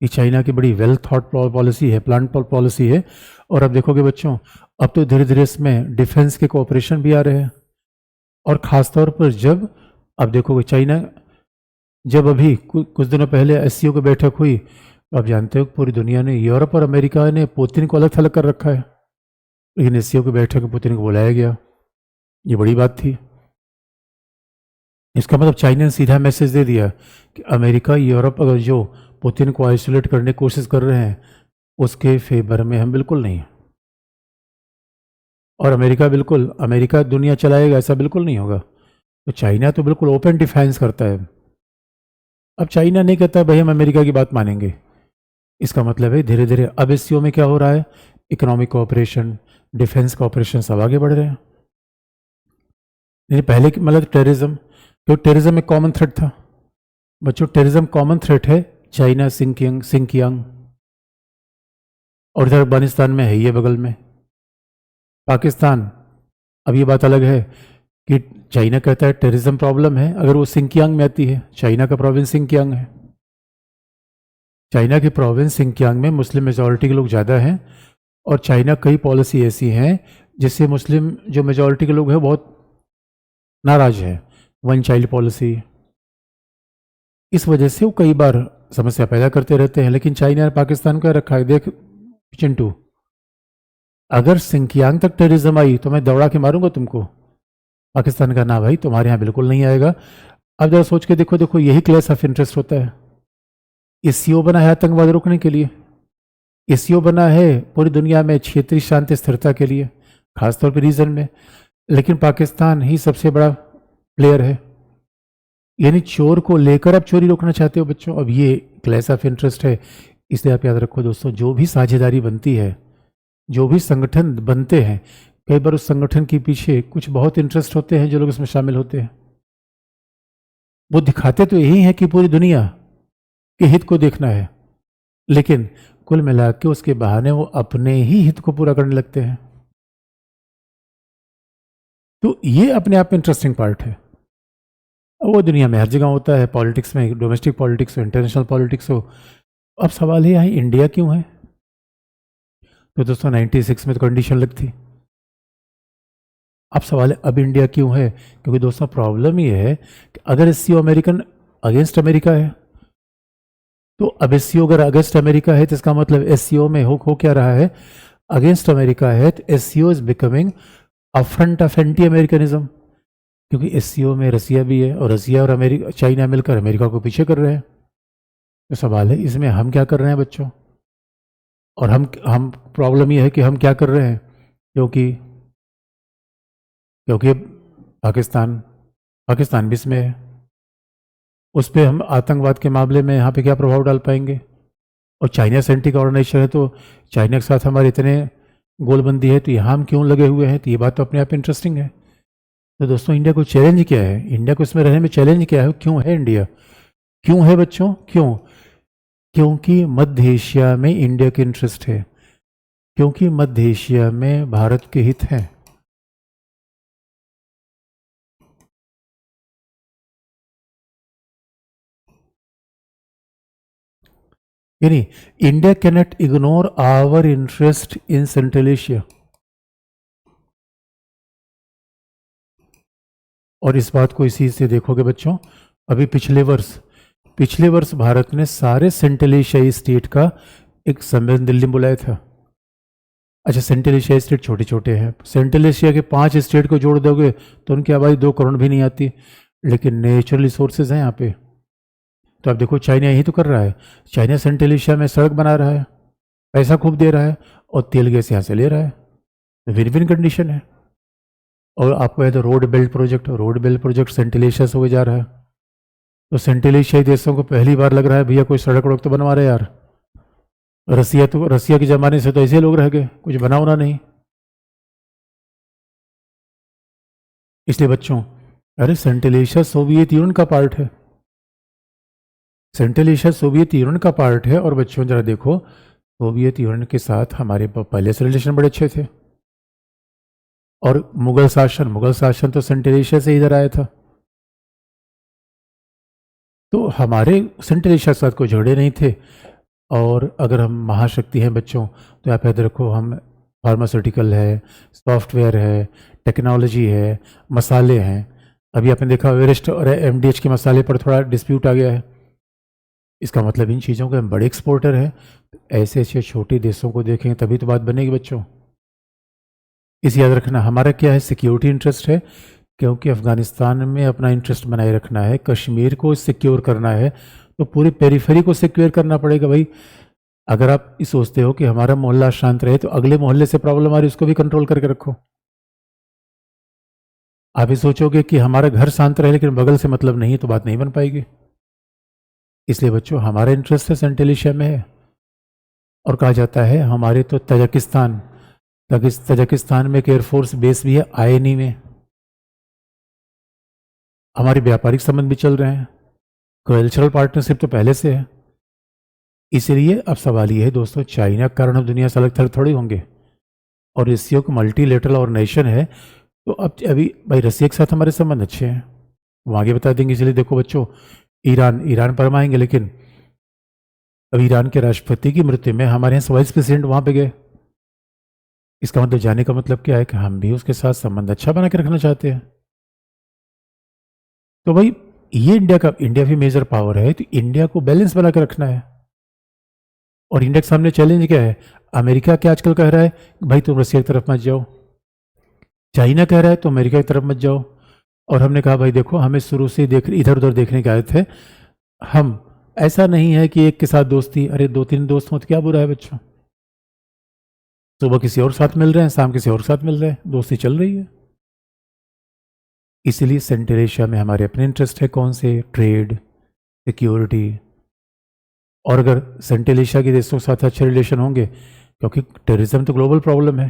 ये चाइना की बड़ी वेल थॉट पॉलिसी है, प्लान पॉलिसी है। और अब देखोगे बच्चों, अब तो धीरे धीरे इसमें डिफेंस के कोऑपरेशन भी आ रहे हैं। और ख़ासतौर पर जब अब देखोगे चाइना जब अभी कुछ दिनों पहले एससीओ की बैठक हुई, तो आप जानते हो पूरी दुनिया ने, यूरोप और अमेरिका ने पुतिन को अलग थलग कर रखा है, लेकिन एससीओ की बैठक में पुतिन को बुलाया गया। ये बड़ी बात थी। इसका मतलब चाइना ने सीधा मैसेज दे दिया कि अमेरिका, यूरोप अगर जो पुतिन को आइसोलेट करने की कोशिश कर रहे हैं, उसके फेवर में हम बिल्कुल नहीं हैं। और अमेरिका दुनिया चलाएगा ऐसा बिल्कुल नहीं होगा। तो चाइना तो बिल्कुल ओपन डिफेंस करता है। अब चाइना नहीं कहता भाई हम अमेरिका की बात मानेंगे। इसका मतलब है धीरे धीरे अब एससीओ में क्या हो रहा है, इकोनॉमिक कोऑपरेशन, डिफेंस कोऑपरेशन सब आगे बढ़ रहे हैं। नहीं पहले की मतलब टेररिज्म, क्योंकि टेररिज्म एक कॉमन थ्रेट था बच्चों। टेररिज्म कॉमन थ्रेट है, चाइना सिंकियांग और इधर अफगानिस्तान में है, ये बगल में पाकिस्तान। अब ये बात अलग है कि चाइना कहता है टेररिज्म प्रॉब्लम है अगर वो सिंकियांग में आती है। चाइना का प्रोविंस सिंकियांग है। चाइना की प्रोविंस सिंकियांग में मुस्लिम मेजॉरिटी के लोग ज़्यादा हैं, और चाइना कई पॉलिसी ऐसी हैं जिससे मुस्लिम जो मेजॉरिटी के लोग हैं बहुत नाराज है। वन चाइल्ड पॉलिसी, इस वजह से वो कई बार समस्या पैदा करते रहते हैं। लेकिन चाइना और पाकिस्तान का रखा है, देख चिंटू, अगर सिंकियांग तक टेररिज्म आई तो मैं दौड़ा के मारूंगा तुमको। पाकिस्तान का ना भाई, तुम्हारे यहाँ बिल्कुल नहीं आएगा। अब जरा सोच के देखो, देखो यही क्लैश ऑफ इंटरेस्ट होता है। एससीओ बना है आतंकवाद रोकने के लिए, एससीओ बना है पूरी दुनिया में क्षेत्रीय शांति स्थिरता के लिए, खासतौर पर रीजन में, लेकिन पाकिस्तान ही सबसे बड़ा प्लेयर है। यानी चोर को लेकर आप चोरी रोकना चाहते हो बच्चों। अब ये क्लैश ऑफ इंटरेस्ट है। इसलिए आप याद रखो दोस्तों, जो भी साझेदारी बनती है, जो भी संगठन बनते हैं, कई बार उस संगठन के पीछे कुछ बहुत इंटरेस्ट होते हैं जो लोग इसमें शामिल होते हैं। वो दिखाते तो यही है कि पूरी दुनिया के हित को देखना है, लेकिन कुल मिला के उसके बहाने वो अपने ही हित को पूरा करने लगते हैं। तो ये अपने आप में इंटरेस्टिंग पार्ट है। वो दुनिया में हर जगह होता है, पॉलिटिक्स में, डोमेस्टिक पॉलिटिक्स हो, इंटरनेशनल पॉलिटिक्स हो। अब सवाल है यहाँ इंडिया क्यों है? तो दोस्तों 96 में तो कंडीशन लग थी। अब सवाल है अब इंडिया क्यों है? क्योंकि दोस्तों प्रॉब्लम ये है कि अगर एससीओ अमेरिकन अगेंस्ट अमेरिका है, तो अब एससीओ अगर अगेंस्ट अमेरिका है तो इसका मतलब एससीओ में हो क्या रहा है, अगेंस्ट अमेरिका है, तो SCO is becoming a front of anti Americanism. क्योंकि एससीओ में रसिया भी है, और रसिया और अमेरिका, चाइना मिलकर अमेरिका को पीछे कर रहे हैं। तो सवाल है इसमें हम क्या कर रहे हैं बच्चों? और हम प्रॉब्लम ये है कि हम क्या कर रहे हैं, क्योंकि क्योंकि पाकिस्तान भी इसमें है। उस पर हम आतंकवाद के मामले में यहाँ पे क्या प्रभाव डाल पाएंगे? और चाइना सेंट्रिक ऑर्गेनाइजेशन है, तो चाइना के साथ हमारे इतने गोलबंदी है, तो यहाँ हम क्यों लगे हुए हैं? तो ये बात तो अपने आप इंटरेस्टिंग है। तो दोस्तों इंडिया को चैलेंज क्या है, इंडिया को इसमें रहने में चैलेंज क्या है, क्यों है इंडिया, क्यों है बच्चों, क्यों? क्योंकि मध्य एशिया में इंडिया के इंटरेस्ट है, क्योंकि मध्य एशिया में भारत के हित हैं। यानी India cannot ignore our interest in Central Asia. और इस बात को इसी से देखोगे बच्चों, अभी पिछले वर्ष भारत ने सारे सेंट्रल एशियाई स्टेट का एक सम्मेलन दिल्ली में बुलाया था। अच्छा, सेंट्रल एशियाई स्टेट छोटे छोटे हैं, सेंट्रल एशिया के 5 स्टेट को जोड़ दोगे तो उनकी आबादी 2 करोड़ भी नहीं आती, लेकिन नेचुरल रिसोर्सेज हैं यहाँ पे। तो आप देखो चाइना यही तो कर रहा है, चाइना सेंट्रल एशिया में सड़क बना रहा है, पैसा खूब दे रहा है, और तेल गैस यहाँ से ले रहा है। तो विन विन कंडीशन है। और आपको याद है road belt project central Asia से हो जा रहा है। तो सेंट्रल एशियाई देशों को पहली बार लग रहा है भैया कोई सड़क वड़क तो बनवा रहे यार। रसिया के ज़माने से तो ऐसे लोग रह गए, कुछ बना होना नहीं। इसलिए बच्चों, अरे सेंट्रल एशिया सोवियत यूनियन का पार्ट है, सेंट्रल एशिया सोवियत यूनियन का पार्ट है। और बच्चों जरा देखो, सोवियत यूनियन के साथ हमारे पहले से रिलेशन बड़े अच्छे थे। और मुगल शासन तो सेंट्रल एशिया से इधर आया था। तो हमारे सेंट्रल एशिया के साथ कोई झगड़े नहीं थे। और अगर हम महाशक्ति हैं बच्चों, तो आप याद रखो हम फार्मास्यूटिकल है, सॉफ्टवेयर है, टेक्नोलॉजी है, मसाले हैं, अभी आपने देखा एवरेस्ट और एमडीएच के मसाले पर थोड़ा डिस्प्यूट आ गया है। इसका मतलब इन चीज़ों के हम बड़े एक्सपोर्टर हैं। ऐसे ऐसे छोटे देशों को देखेंगे तभी तो बात बनेगी बच्चों। इस याद रखना, हमारा क्या है, सिक्योरिटी इंटरेस्ट है, क्योंकि अफ़गानिस्तान में अपना इंटरेस्ट बनाए रखना है, कश्मीर को सिक्योर करना है, तो पूरी पेरीफेरी को सिक्योर करना पड़ेगा भाई। अगर आप ये सोचते हो कि हमारा मोहल्ला शांत रहे तो अगले मोहल्ले से प्रॉब्लम आ रही है उसको भी कंट्रोल करके रखो। आप ये सोचोगे कि हमारा घर शांत रहे लेकिन बगल से मतलब नहीं, तो बात नहीं बन पाएगी। इसलिए बच्चों हमारा इंटरेस्ट है सेंट्रल एशिया में है। और कहा जाता है हमारे तो तजाकिस्तान में एक एयरफोर्स बेस भी है, आईएनई में। हमारे व्यापारिक संबंध भी चल रहे हैं, कल्चरल पार्टनरशिप तो पहले से है। इसलिए अब सवाल ये है दोस्तों, चाइना के कारण हम दुनिया से अलग थलग थोड़ी होंगे, और एससीओ को मल्टीलेटरल ऑर्गेनाइजेशन है, तो अब अभी भाई रसिया के साथ हमारे संबंध अच्छे हैं, वो आगे बता देंगे। इसलिए देखो बच्चों, ईरान पर हम आएंगे, लेकिन अब ईरान के राष्ट्रपति की मृत्यु में हमारे यहाँ वाइस प्रेसिडेंट वहाँ पे गए। इसका मतलब जाने का मतलब क्या है कि हम भी उसके साथ संबंध अच्छा बना के रखना चाहते हैं। तो भाई ये इंडिया भी मेजर पावर है, तो इंडिया को बैलेंस बना के रखना है। और इंडिया के सामने चैलेंज क्या है? अमेरिका क्या आजकल कह रहा है, भाई तुम रसिया की तरफ मत जाओ, चाइना कह रहा है तो अमेरिका की तरफ मत जाओ। और हमने कहा भाई देखो, हमें शुरू से इधर उधर देखने की आदत है। हम ऐसा नहीं है कि एक के साथ दोस्ती, अरे 2-3 दोस्त हों तो क्या बुरा है बच्चों। सुबह किसी और साथ मिल रहे हैं, शाम किसी और साथ मिल रहे हैं, दोस्ती चल रही है। इसीलिए सेंट्रल एशिया में हमारे अपने इंटरेस्ट है, कौन से? Trade, security. और अगर सेंट्रल एशिया के देशों के साथ अच्छे रिलेशन होंगे, क्योंकि टेररिज्म तो ग्लोबल प्रॉब्लम है,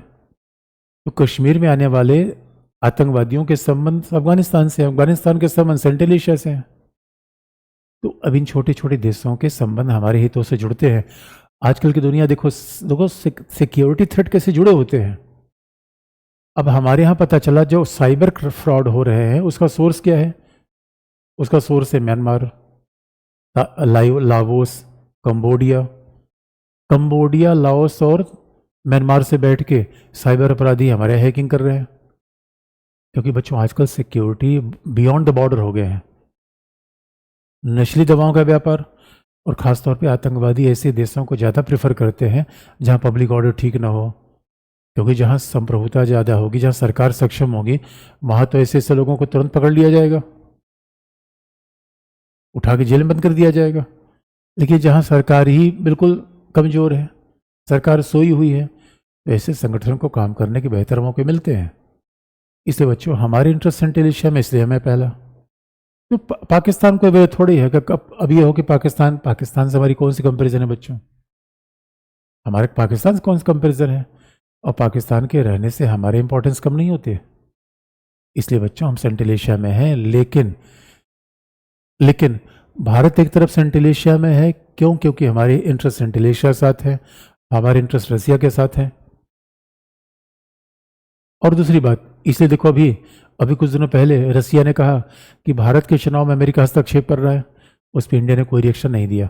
तो कश्मीर में आने वाले आतंकवादियों के संबंध अफगानिस्तान से, अफगानिस्तान के संबंध सेंट्रल एशिया से हैं। तो अब इन छोटे छोटे देशों के संबंध हमारे हितों से जुड़ते हैं। आजकल की दुनिया देखो सिक्योरिटी थ्रेट कैसे जुड़े होते हैं। अब हमारे यहाँ पता चला जो साइबर फ्रॉड हो रहे हैं उसका सोर्स क्या है? उसका सोर्स है म्यांमार, लाओस, कंबोडिया, लाओस और म्यांमार से बैठ के साइबर अपराधी हमारे हैकिंग कर रहे हैं। क्योंकि बच्चों आजकल सिक्योरिटी बियॉन्ड द बॉर्डर हो गए हैं। नस्ली दवाओं का व्यापार और ख़ासतौर पे आतंकवादी ऐसे देशों को ज़्यादा प्रेफर करते हैं जहाँ पब्लिक ऑर्डर ठीक ना हो, क्योंकि जहाँ संप्रभुता ज़्यादा होगी, जहाँ सरकार सक्षम होगी, वहाँ तो ऐसे ऐसे लोगों को तुरंत पकड़ लिया जाएगा, उठा के जेल में बंद कर दिया जाएगा। लेकिन जहाँ सरकार ही बिल्कुल कमज़ोर है, सरकार सोई हुई है, तो ऐसे संगठनों को काम करने के बेहतर मौके मिलते हैं। इसलिए बच्चों हमारे इंटरेस्ट सेंट्रल एशिया में, इसलिए हमें पहला। तो पाकिस्तान को वजह थोड़ी है कि अब ये हो कि पाकिस्तान से हमारी कौन सी कंपेरिजन है बच्चों? हमारे पाकिस्तान से कौन सा कंपेरिजन है? और पाकिस्तान के रहने से हमारे इंपॉर्टेंस कम नहीं होते। इसलिए बच्चों हम सेंट्रल एशिया में हैं, लेकिन भारत एक तरफ सेंट्रल एशिया में है, क्यों? क्योंकि हमारे इंटरेस्ट सेंट्रल एशिया के साथ है, हमारे इंटरेस्ट रसिया के साथ है। और दूसरी बात, इसलिए देखो अभी कुछ दिनों पहले रसिया ने कहा कि भारत के चुनाव में अमेरिका हस्तक्षेप कर रहा है, उस पर इंडिया ने कोई रिएक्शन नहीं दिया।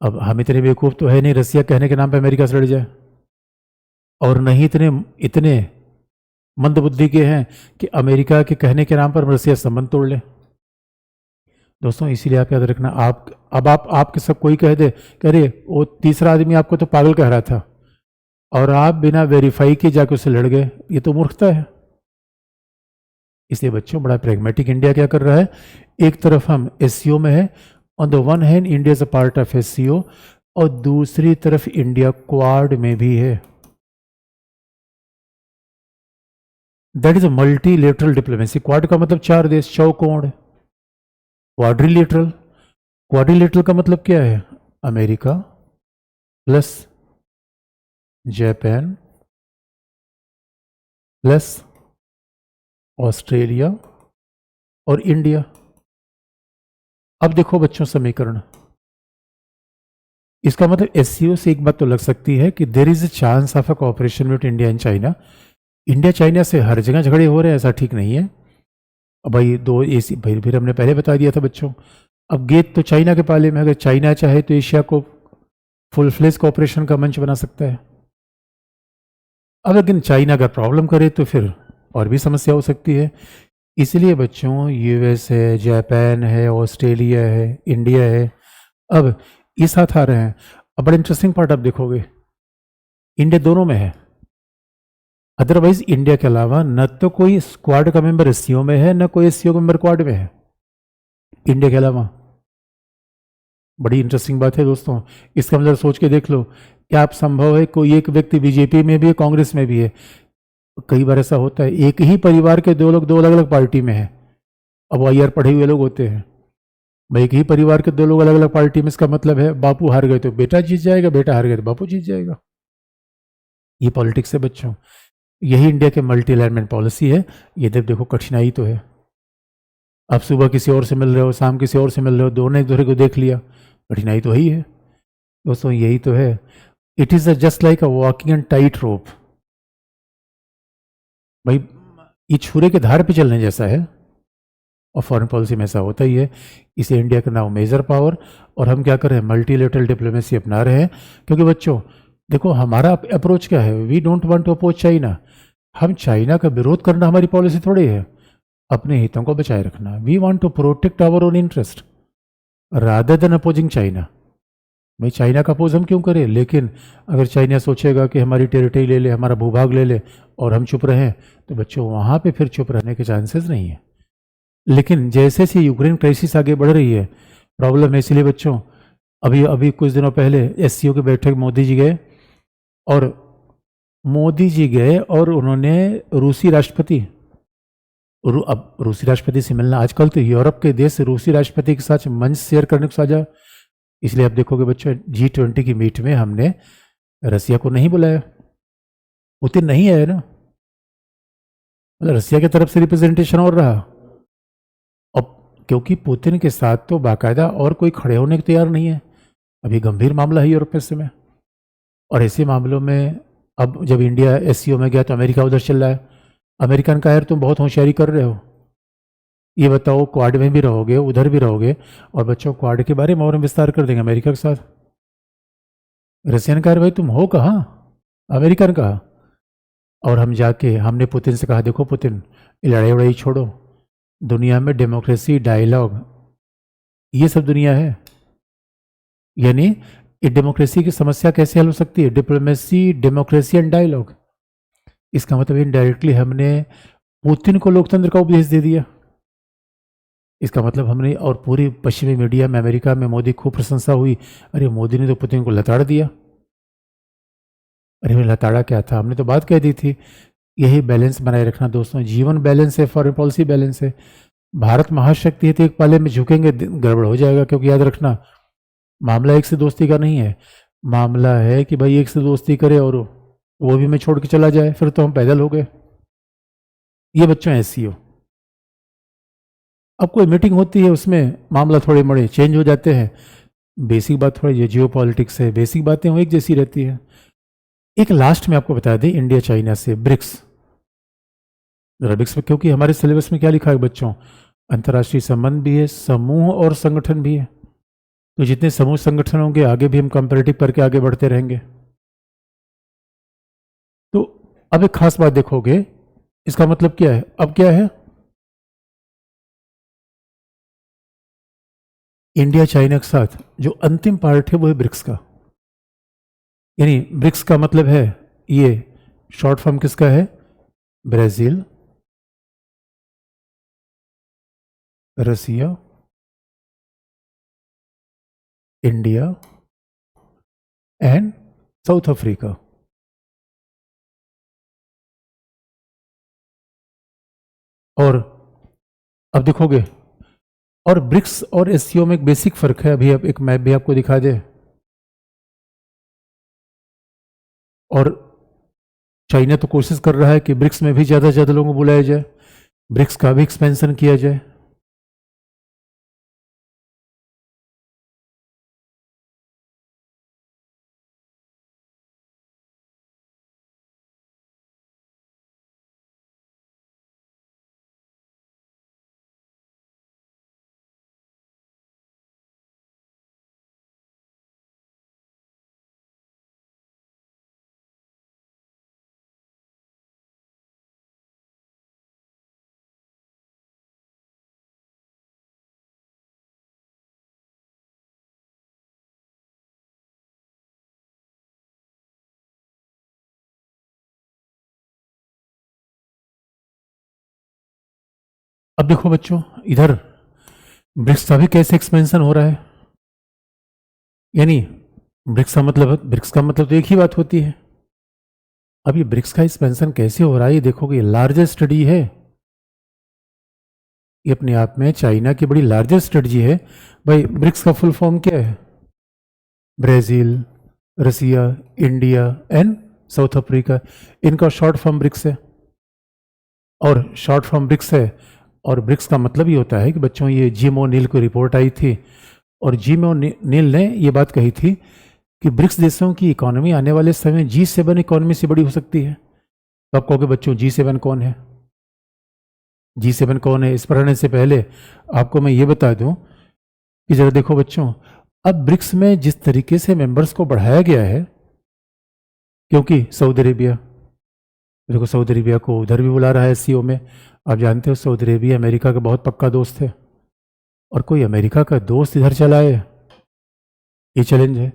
अब हम इतने बेवकूफ़ तो है नहीं रसिया कहने के नाम पे अमेरिका से लड़ जाए, और नहीं इतने मंदबुद्धि के हैं कि अमेरिका के कहने के नाम पर रसिया संबंध तोड़ ले। दोस्तों इसीलिए आप याद रखना, आपके सब कोई कह दे कि अरे वो तीसरा आदमी आपको तो पागल कह रहा था, और आप बिना वेरीफाई के जाके उससे लड़ गए, ये तो मूर्खता है। इसलिए बच्चों बड़ा प्रैग्मेटिक इंडिया क्या कर रहा है, एक तरफ हम एससीओ में है, on the one hand India is a part of SCO, और दूसरी तरफ इंडिया क्वाड में भी है। That is a multilateral diplomacy. Quad का मतलब 4 देश, चौकोण। क्वाड्रिलेटरल का मतलब क्या है? America plus Japan plus Australia और इंडिया। अब देखो बच्चों समीकरण, इसका मतलब एससीओ से एक बात तो लग सकती है कि there is a chance of a cooperation with India and China. India China से हर जगह झगड़े हो रहे हैं, ऐसा ठीक नहीं है। अब भाई दो एसी भाई फिर हमने पहले बता दिया था बच्चों, अब गेट तो चाइना के पाले में, अगर चाइना चाहे तो एशिया को फुल फ्लेज कोऑपरेशन का मंच बना सकता है। अब लेकिन चाइना अगर प्रॉब्लम करे तो फिर और भी समस्या हो सकती है। इसलिए बच्चों यूएस है, जापान है, ऑस्ट्रेलिया है, इंडिया है, अब ये साथ आ रहे हैं। अब बड़ा इंटरेस्टिंग पार्ट आप देखोगे, इंडिया दोनों में है। अदरवाइज इंडिया के अलावा न तो कोई स्क्वाड का मेंबर एससीओ में है, न कोई एससीओ का मेंबर क्वाड में है, इंडिया के अलावा। बड़ी इंटरेस्टिंग बात है दोस्तों। इसका मतलब सोच के देख लो, क्या आप संभव है कोई एक व्यक्ति बीजेपी में भी है, कांग्रेस में भी है? कई बार ऐसा होता है, एक ही परिवार के दो लोग दो अलग अलग पार्टी में हैं। अब वो आईआर पढ़े हुए लोग होते हैं। भाई एक ही परिवार के दो लोग अलग अलग पार्टी में, इसका मतलब है बापू हार गए तो बेटा जीत जाएगा, बेटा हार गए तो बापू जीत जाएगा। ये पॉलिटिक्स है बच्चों। यही इंडिया के मल्टी अलाइनमेंट पॉलिसी है। ये जब देखो कठिनाई तो है, आप सुबह किसी और से मिल रहे हो, शाम किसी और से मिल रहे हो, दोनों एक दूसरे को देख लिया, कठिनाई तो वही है दोस्तों, यही तो है। It is just like a walking and tight रोप। भाई ये छुरे के धार पे चलने जैसा है, और फॉरेन पॉलिसी में ऐसा होता ही है। इसे इंडिया का नाम मेजर पावर, और हम क्या कर रहे हैं, मल्टीलेटरल डिप्लोमेसी अपना रहे हैं। क्योंकि बच्चों देखो हमारा अप्रोच क्या है, we don't want to oppose China. हम चाइना का विरोध करना हमारी पॉलिसी थोड़ी है, अपने हितों को बचाए रखना। We want to protect our own interest rather than opposing China. भाई चाइना का अपोज हम क्यों करें? लेकिन अगर चाइना सोचेगा कि हमारी टेरिटरी ले ले, हमारा भूभाग ले ले, और हम चुप रहें, तो बच्चों वहाँ पे फिर चुप रहने के चांसेस नहीं है। लेकिन जैसे जैसे यूक्रेन क्राइसिस आगे बढ़ रही है, प्रॉब्लम है। इसलिए बच्चों अभी अभी कुछ दिनों पहले एससीओ की बैठक मोदी जी गए, और उन्होंने रूसी राष्ट्रपति, अब रूसी राष्ट्रपति से मिलना, आजकल तो यूरोप के देश रूसी राष्ट्रपति के साथ मंच शेयर करने को साझा। इसलिए आप देखोगे बच्चों, G20 की मीट में हमने रसिया को नहीं बुलाया, पुतिन नहीं आया ना, मतलब रसिया की तरफ से रिप्रेजेंटेशन और रहा। अब क्योंकि पुतिन के साथ तो बाकायदा और कोई खड़े होने को तैयार नहीं है। अभी गंभीर मामला है यूरोप में, और ऐसे मामलों में अब जब इंडिया एससीओ में गया तो अमेरिका उधर चल रहा है। अमेरिकन का यार तुम बहुत होशियारी कर रहे हो, ये बताओ क्वाड में भी रहोगे, उधर भी रहोगे, और बच्चों क्वाड के बारे में और हम विस्तार कर देंगे अमेरिका के साथ। रशियन का यार भाई तुम हो कहाँ, अमेरिकन कहाँ? और हम जाके हमने पुतिन से कहा, देखो पुतिन, ये लड़ाई वड़ाई छोड़ो, दुनिया में डेमोक्रेसी, डायलॉग, ये सब दुनिया है। यानी ये डेमोक्रेसी की समस्या कैसे हल हो सकती है? Diplomacy, democracy and dialogue. इसका मतलब इनडायरेक्टली हमने पुतिन को लोकतंत्र का उपदेश दे दिया। इसका मतलब हमने, और पूरी पश्चिमी मीडिया में, अमेरिका में मोदी खूब प्रशंसा हुई, अरे मोदी ने तो पुतिन को लताड़ दिया। अरे मैं लताड़ा क्या था, हमने तो बात कह दी थी। यही बैलेंस बनाए रखना दोस्तों, जीवन बैलेंस है, फॉरेन पॉलिसी बैलेंस है। भारत महाशक्ति है तो एक पाले में झुकेंगे गड़बड़ हो जाएगा, क्योंकि याद रखना मामला एक से दोस्ती का नहीं है। मामला है कि भाई एक से दोस्ती करे और वो भी मैं छोड़ के चला जाए, फिर तो हम पैदल हो गए। ये बच्चों ऐसी हो, अब कोई मीटिंग होती है उसमें मामला थोड़े मोड़े चेंज हो जाते हैं। बेसिक बात थोड़ी, ये जियो पॉलिटिक्स है, बेसिक बातें वो एक जैसी रहती है। एक लास्ट में आपको बता दें, इंडिया चाइना से ब्रिक्स, ब्रिक्स में क्योंकि हमारे सिलेबस में क्या लिखा है बच्चों, अंतर्राष्ट्रीय संबंध भी है, समूह और संगठन भी है। तो जितने समूह संगठन होंगे आगे भी हम कंपेरेटिव करके आगे बढ़ते रहेंगे। तो अब एक खास बात देखोगे, इसका मतलब क्या है, अब क्या है, इंडिया चाइना के साथ जो अंतिम पार्ट है वो है ब्रिक्स का। यानी ब्रिक्स का मतलब है, ये शॉर्ट फॉर्म किसका है, Brazil, Russia, India and South Africa. और अब देखोगे, और ब्रिक्स और एससीओ में एक बेसिक फर्क है, अभी अब एक मैप भी आपको दिखा दे। और चाइना तो कोशिश कर रहा है कि ब्रिक्स में भी ज़्यादा से ज़्यादा लोगों को बुलाया जाए, ब्रिक्स का भी एक्सपेंशन किया जाए। अब देखो बच्चों, इधर ब्रिक्स का भी कैसे एक्सपेंशन हो रहा है, यानी ब्रिक्स का मतलब तो एक ही बात होती है। अब ये ब्रिक्स का एक्सपेंशन कैसे हो रहा है, ये देखोगे लार्जेस्ट स्टडी है, ये अपने आप में चाइना की बड़ी लार्जेस्ट स्ट्रेटजी है। भाई ब्रिक्स का फुल फॉर्म क्या है? Brazil, Russia, India and South Africa, इनका शॉर्ट फॉर्म ब्रिक्स है। और शॉर्ट फॉर्म ब्रिक्स है, और ब्रिक्स का मतलब ये होता है कि बच्चों, ये जिम ओ'नील को रिपोर्ट आई थी, और जिम ओ'नील ने ये बात कही थी कि ब्रिक्स देशों की इकोनॉमी आने वाले समय G7 इकोनॉमी से बड़ी हो सकती है। तो आप कहोगे बच्चों G7 कौन है? G7 कौन है, इस पर आने से पहले आपको मैं ये बता दूं कि जरा देखो बच्चों, अब ब्रिक्स में जिस तरीके से मेंबर्स को बढ़ाया गया है, क्योंकि सऊदी अरेबिया, देखो सऊदी अरेबिया को उधर भी बुला रहा है SCO में। आप जानते हो सऊदी अरेबिया अमेरिका का बहुत पक्का दोस्त है, और कोई अमेरिका का दोस्त इधर चला है, ये चैलेंज है।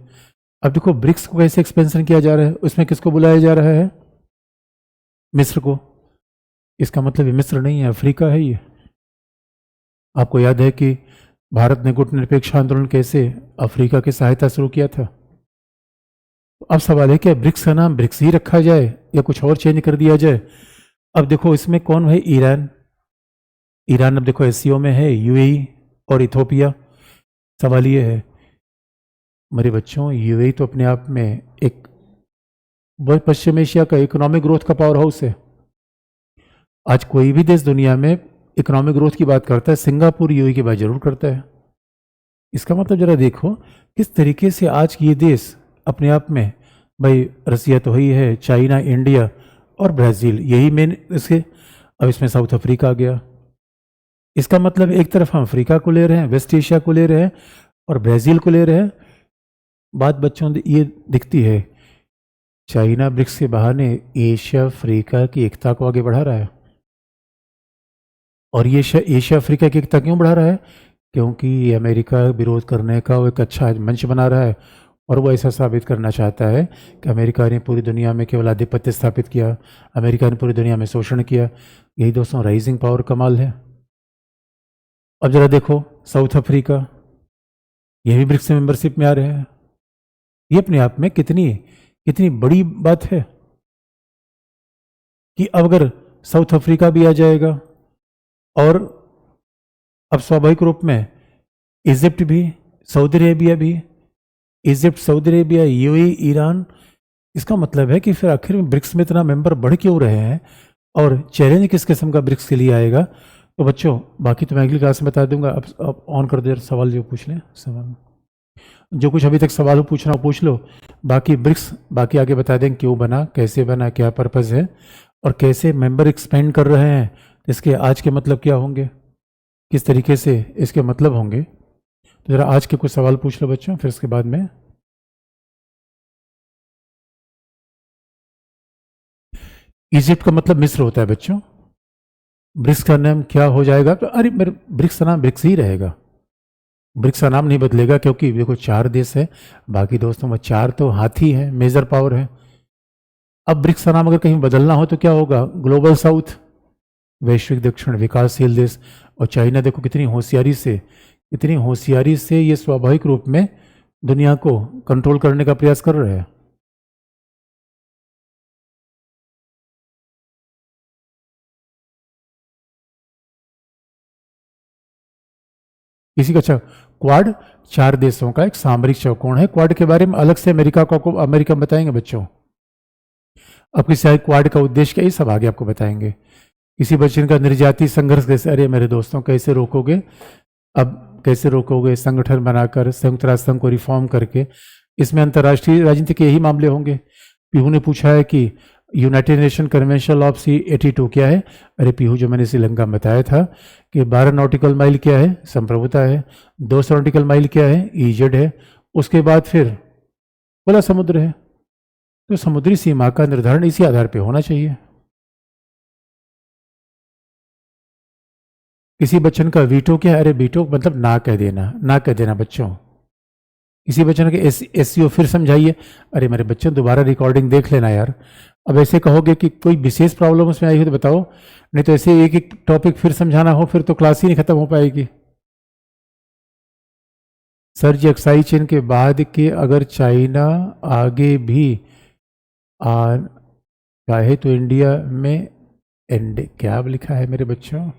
अब देखो ब्रिक्स को कैसे एक्सपेंशन किया जा रहा है, उसमें किसको बुलाया जा रहा है? मिस्र को। इसका मतलब ये मिस्र नहीं है, अफ्रीका है ये। आपको याद है कि भारत ने गुटनिरपेक्ष आंदोलन कैसे अफ्रीका की सहायता शुरू किया था। अब सवाल है कि ब्रिक्स का नाम ब्रिक्स ही रखा जाए या कुछ और चेंज कर दिया जाए। अब देखो इसमें कौन है? ईरान। ईरान अब देखो SCO में है, UAE और इथोपिया। सवाल ये है मेरे बच्चों, UAE तो अपने आप में एक पश्चिम एशिया का इकोनॉमिक ग्रोथ का पावर हाउस है। आज कोई भी देश दुनिया में इकोनॉमिक ग्रोथ की बात करता है, सिंगापुर UAE की बात जरूर करता है। इसका मतलब जरा देखो किस तरीके से आज ये देश अपने आप में, भाई रसिया तो ही है, चाइना, इंडिया और ब्राज़ील, यही मेन इसके। अब इसमें साउथ अफ्रीका आ गया। इसका मतलब एक तरफ हम अफ्रीका को ले रहे हैं, वेस्ट एशिया को ले रहे हैं, और ब्राज़ील को ले रहे हैं। बात बच्चों ये दिखती है, चाइना ब्रिक्स के बहाने एशिया अफ्रीका की एकता को आगे बढ़ा रहा है। और ये एशिया अफ्रीका की एकता क्यों बढ़ा रहा है? क्योंकि ये अमेरिका विरोध करने का वो एक अच्छा मंच बना रहा है, और वो ऐसा साबित करना चाहता है कि अमेरिका ने पूरी दुनिया में केवल आधिपत्य स्थापित किया, अमेरिका ने पूरी दुनिया में शोषण किया। यही दोस्तों राइजिंग पावर कमाल है। अब जरा देखो साउथ अफ्रीका, ये भी ब्रिक्स मेंबरशिप में आ रहे हैं। ये अपने आप में कितनी कितनी बड़ी बात है कि अब अगर साउथ अफ्रीका भी आ जाएगा, और अब स्वाभाविक रूप में इजिप्ट भी, सऊदी अरेबिया भी, Egypt, Saudi Arabia, UAE, Iran, इसका मतलब है कि फिर आखिर में ब्रिक्स में इतना मेंबर बढ़ क्यों रहे हैं, और चैलेंज किस किस्म का ब्रिक्स के लिए आएगा। तो बच्चों बाकी तो मैं अगली क्लास में बता दूंगा। अब ऑन कर दो, सवाल जो पूछ लें, सवाल जो कुछ अभी तक सवाल हो पूछना हो पूछ लो। बाकी ब्रिक्स बाकी आगे बता दें क्यों बना, कैसे बना, क्या पर्पज़ है, और कैसे मेंबर एक्सपेंड कर रहे हैं, इसके आज के मतलब क्या होंगे, किस तरीके से इसके मतलब होंगे। तो ज़रा आज के कुछ सवाल पूछ लो बच्चों, फिर उसके बाद में। इजिप्ट का मतलब मिस्र होता है बच्चों। ब्रिक्स का नाम क्या हो जाएगा? तो अरे मेरे ब्रिक्स का नाम ब्रिक्स ही रहेगा, ब्रिक्स का नाम नहीं बदलेगा, क्योंकि देखो 4 देश है, बाकी दोस्तों में 4 तो हाथी है, मेजर पावर है। अब ब्रिक्स का नाम अगर कहीं बदलना हो तो क्या होगा? ग्लोबल साउथ, वैश्विक दक्षिण, विकासशील देश। और चाइना देखो कितनी होशियारी से ये स्वाभाविक रूप में दुनिया को कंट्रोल करने का प्रयास कर रहे हैं। इसी का अच्छा, क्वाड 4 देशों का एक सामरिक चौकोन है। क्वाड के बारे में अलग से अमेरिका बताएंगे बच्चों। अब किसी क्वाड का उद्देश्य क्या, ये सब आगे आपको बताएंगे। किसी बच्चे का निर्याती संघर्ष कैसे, अरे मेरे दोस्तों कैसे रोकोगे? अब कैसे रोकोगे? संगठन बनाकर, संयुक्त राष्ट्र संघ को रिफॉर्म करके। इसमें अंतर्राष्ट्रीय राजनीति के यही मामले होंगे। पीहू ने पूछा है कि United Nation convention of C82 क्या है? अरे पीहू, जो मैंने श्रीलंका में बताया था कि 12 नॉटिकल माइल क्या है? संप्रभुता है। 200 नॉटिकल माइल क्या है? EZ है। उसके बाद फिर खुला समुद्र है। तो समुद्री सीमा का निर्धारण इसी आधार पर होना चाहिए। किसी बच्चन का वीटो क्या है? अरे वीटो मतलब ना कह देना, ना कह देना बच्चों। किसी बच्चे ने SEO फिर समझाइए। अरे मेरे बच्चों दोबारा रिकॉर्डिंग देख लेना यार। अब ऐसे कहोगे कि कोई विशेष प्रॉब्लम उसमें आई हो तो बताओ, नहीं तो ऐसे एक एक टॉपिक फिर समझाना हो फिर तो क्लास ही नहीं खत्म हो पाएगी। सर जी अक्साई चीन के बाद के अगर चाइना आगे भी आ चाहे तो इंडिया में एंड क्या लिखा है मेरे बच्चों?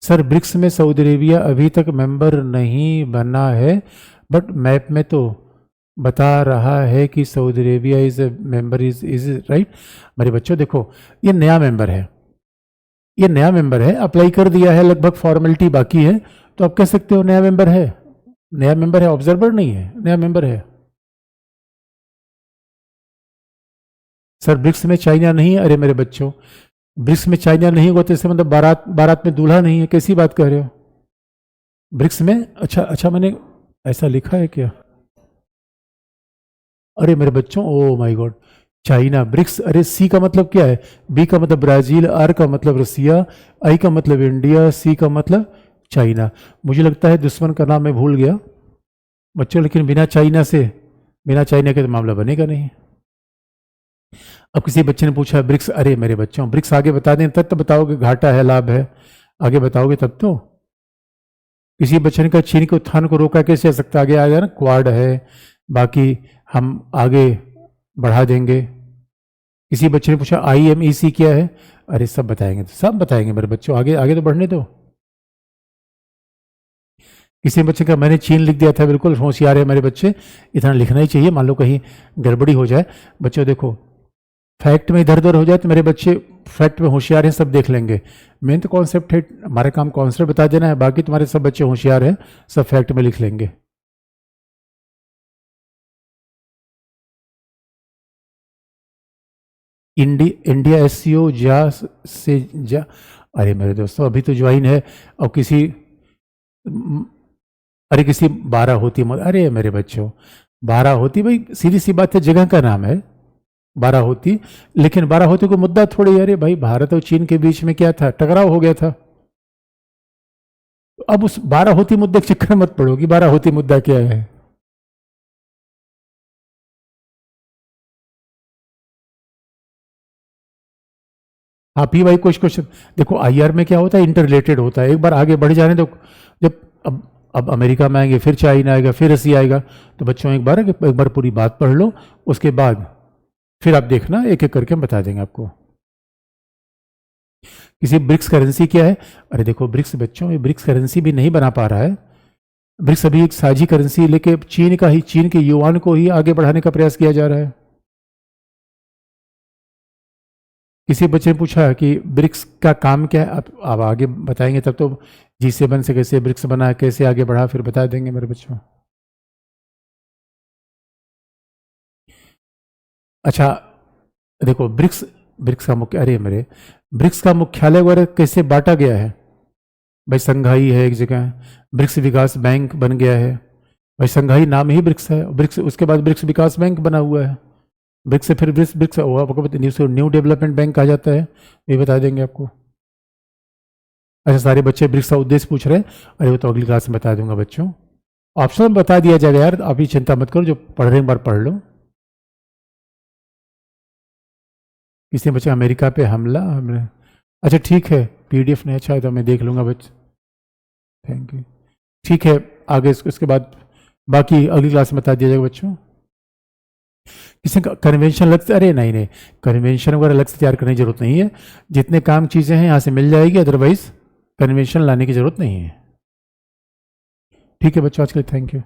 सर ब्रिक्स में सऊदी अरेबिया अभी तक मेंबर नहीं बना है, बट मैप में तो बता रहा है कि Saudi Arabia is a member, is right. मेरे बच्चों देखो, ये नया मेंबर है, ये नया मेंबर है, अप्लाई कर दिया है, लगभग फॉर्मेलिटी बाकी है, तो आप कह सकते हो नया मेंबर है। नया मेंबर है, ऑब्जर्वर नहीं है, नया मेंबर है। सर ब्रिक्स में चाइना नहीं है। अरे मेरे बच्चों, ब्रिक्स में चाइना नहीं होगा तो इससे मतलब बारात बारात में दूल्हा नहीं है, कैसी बात कर रहे हो? ब्रिक्स में अच्छा मैंने ऐसा लिखा है क्या? अरे मेरे बच्चों, oh my god, China BRICS, अरे सी का मतलब क्या है? बी का मतलब ब्राजील, आर का मतलब रसिया, आई का मतलब इंडिया, सी का मतलब चाइना। मुझे लगता है दुश्मन का नाम मैं भूल गया बच्चों, लेकिन बिना चाइना के तो मामला बनेगा नहीं। अब किसी बच्चे ने पूछा ब्रिक्स, अरे मेरे बच्चों ब्रिक्स आगे बता दें तब तो बताओगे घाटा है लाभ है, आगे बताओगे तब तो। किसी बच्चे ने कहा चीन के उत्थान को रोका कैसे जा सकता, आगे आ गया ना, क्वाड है, बाकी हम आगे बढ़ा देंगे। किसी बच्चे ने पूछा IMEC क्या है? अरे सब बताएंगे मेरे बच्चों, आगे आगे तो बढ़ने दो। किसी बच्चे का मैंने चीन लिख दिया था, बिल्कुल होशियार है मेरे बच्चे, इतना लिखना ही चाहिए, मान लो कहीं गड़बड़ी हो जाए। बच्चों देखो, फैक्ट में इधर उधर हो जाए तो मेरे बच्चे फैक्ट में होशियार हैं, सब देख लेंगे। मेन तो कॉन्सेप्ट है, हमारा काम कॉन्सेप्ट बता देना है, बाकी तुम्हारे सब बच्चे होशियार हैं, सब फैक्ट में लिख लेंगे। इंडिया SEO जा। अरे मेरे दोस्तों अभी तो ज्वाइन है, और किसी अरे किसी 12 होती, अरे मेरे बच्चों 12 होती, भाई सीधी सी बात है, जगह का नाम है 12 होती, लेकिन 12 होती को मुद्दा थोड़ी। अरे भाई भारत और चीन के बीच में क्या था, टकराव हो गया था। अब उस 12 होती मुद्दे के चक्कर मत पड़ो कि 12 होती मुद्दा क्या है। हाँ पी भाई कुछ कुछ देखो, IR में क्या होता है, इंटर रिलेटेड होता है, एक बार आगे बढ़ जाने तो जब अब अमेरिका में आएंगे, फिर चाइना आएगा, फिर रसिया आएगा, तो बच्चों एक बार पूरी बात पढ़ लो, उसके बाद फिर आप देखना, एक एक करके हम बता देंगे आपको। किसी ब्रिक्स करेंसी क्या है? अरे देखो ब्रिक्स बच्चों, ये ब्रिक्स करेंसी भी नहीं बना पा रहा है। ब्रिक्स अभी एक साझी करेंसी लेके चीन के युआन को ही आगे बढ़ाने का प्रयास किया जा रहा है। किसी बच्चे ने पूछा कि ब्रिक्स का काम क्या है, आप आगे बताएंगे तब तो, G7 से कैसे ब्रिक्स बना, कैसे आगे बढ़ा, फिर बता देंगे मेरे बच्चों। अच्छा देखो ब्रिक्स का मुख्य, अरे मेरे ब्रिक्स का मुख्यालय वगैरह कैसे बांटा गया है? भाई संघाई है एक जगह, ब्रिक्स विकास बैंक बन गया है, भाई संघाई नाम ही ब्रिक्स है, ब्रिक्स उसके बाद ब्रिक्स विकास बैंक बना हुआ है, ब्रिक्स से फिर ब्रिक्स आपको न्यू डेवलपमेंट बैंक कहा जाता है, ये बता देंगे आपको। अच्छा सारे बच्चे ब्रिक्स का उद्देश्य पूछ रहे हैं, अरे वो तो अगली क्लास में बता दूंगा बच्चों, ऑप्शन बता दिया जाएगा यार, आप ही चिंता मत करो, जो पढ़ रहे हैं एक बार पढ़ लो। किसी बच्चे अमेरिका पे हमला, हमने अच्छा ठीक है, PDF नहीं अच्छा है तो मैं देख लूंगा बच्चे, थैंक यू। ठीक है, आगे इसके बाद बाकी अगली क्लास में बता दिया जाएगा बच्चों। किसी का कन्वेंशन अलग से, अरे नहीं कन्वेंशन वगैरह अलग से तैयार करने की जरूरत नहीं है, जितने काम चीज़ें हैं यहाँ से मिल जाएगी, अदरवाइज कन्वेंशन लाने की जरूरत नहीं है। ठीक है बच्चों, आज के लिए थैंक यू।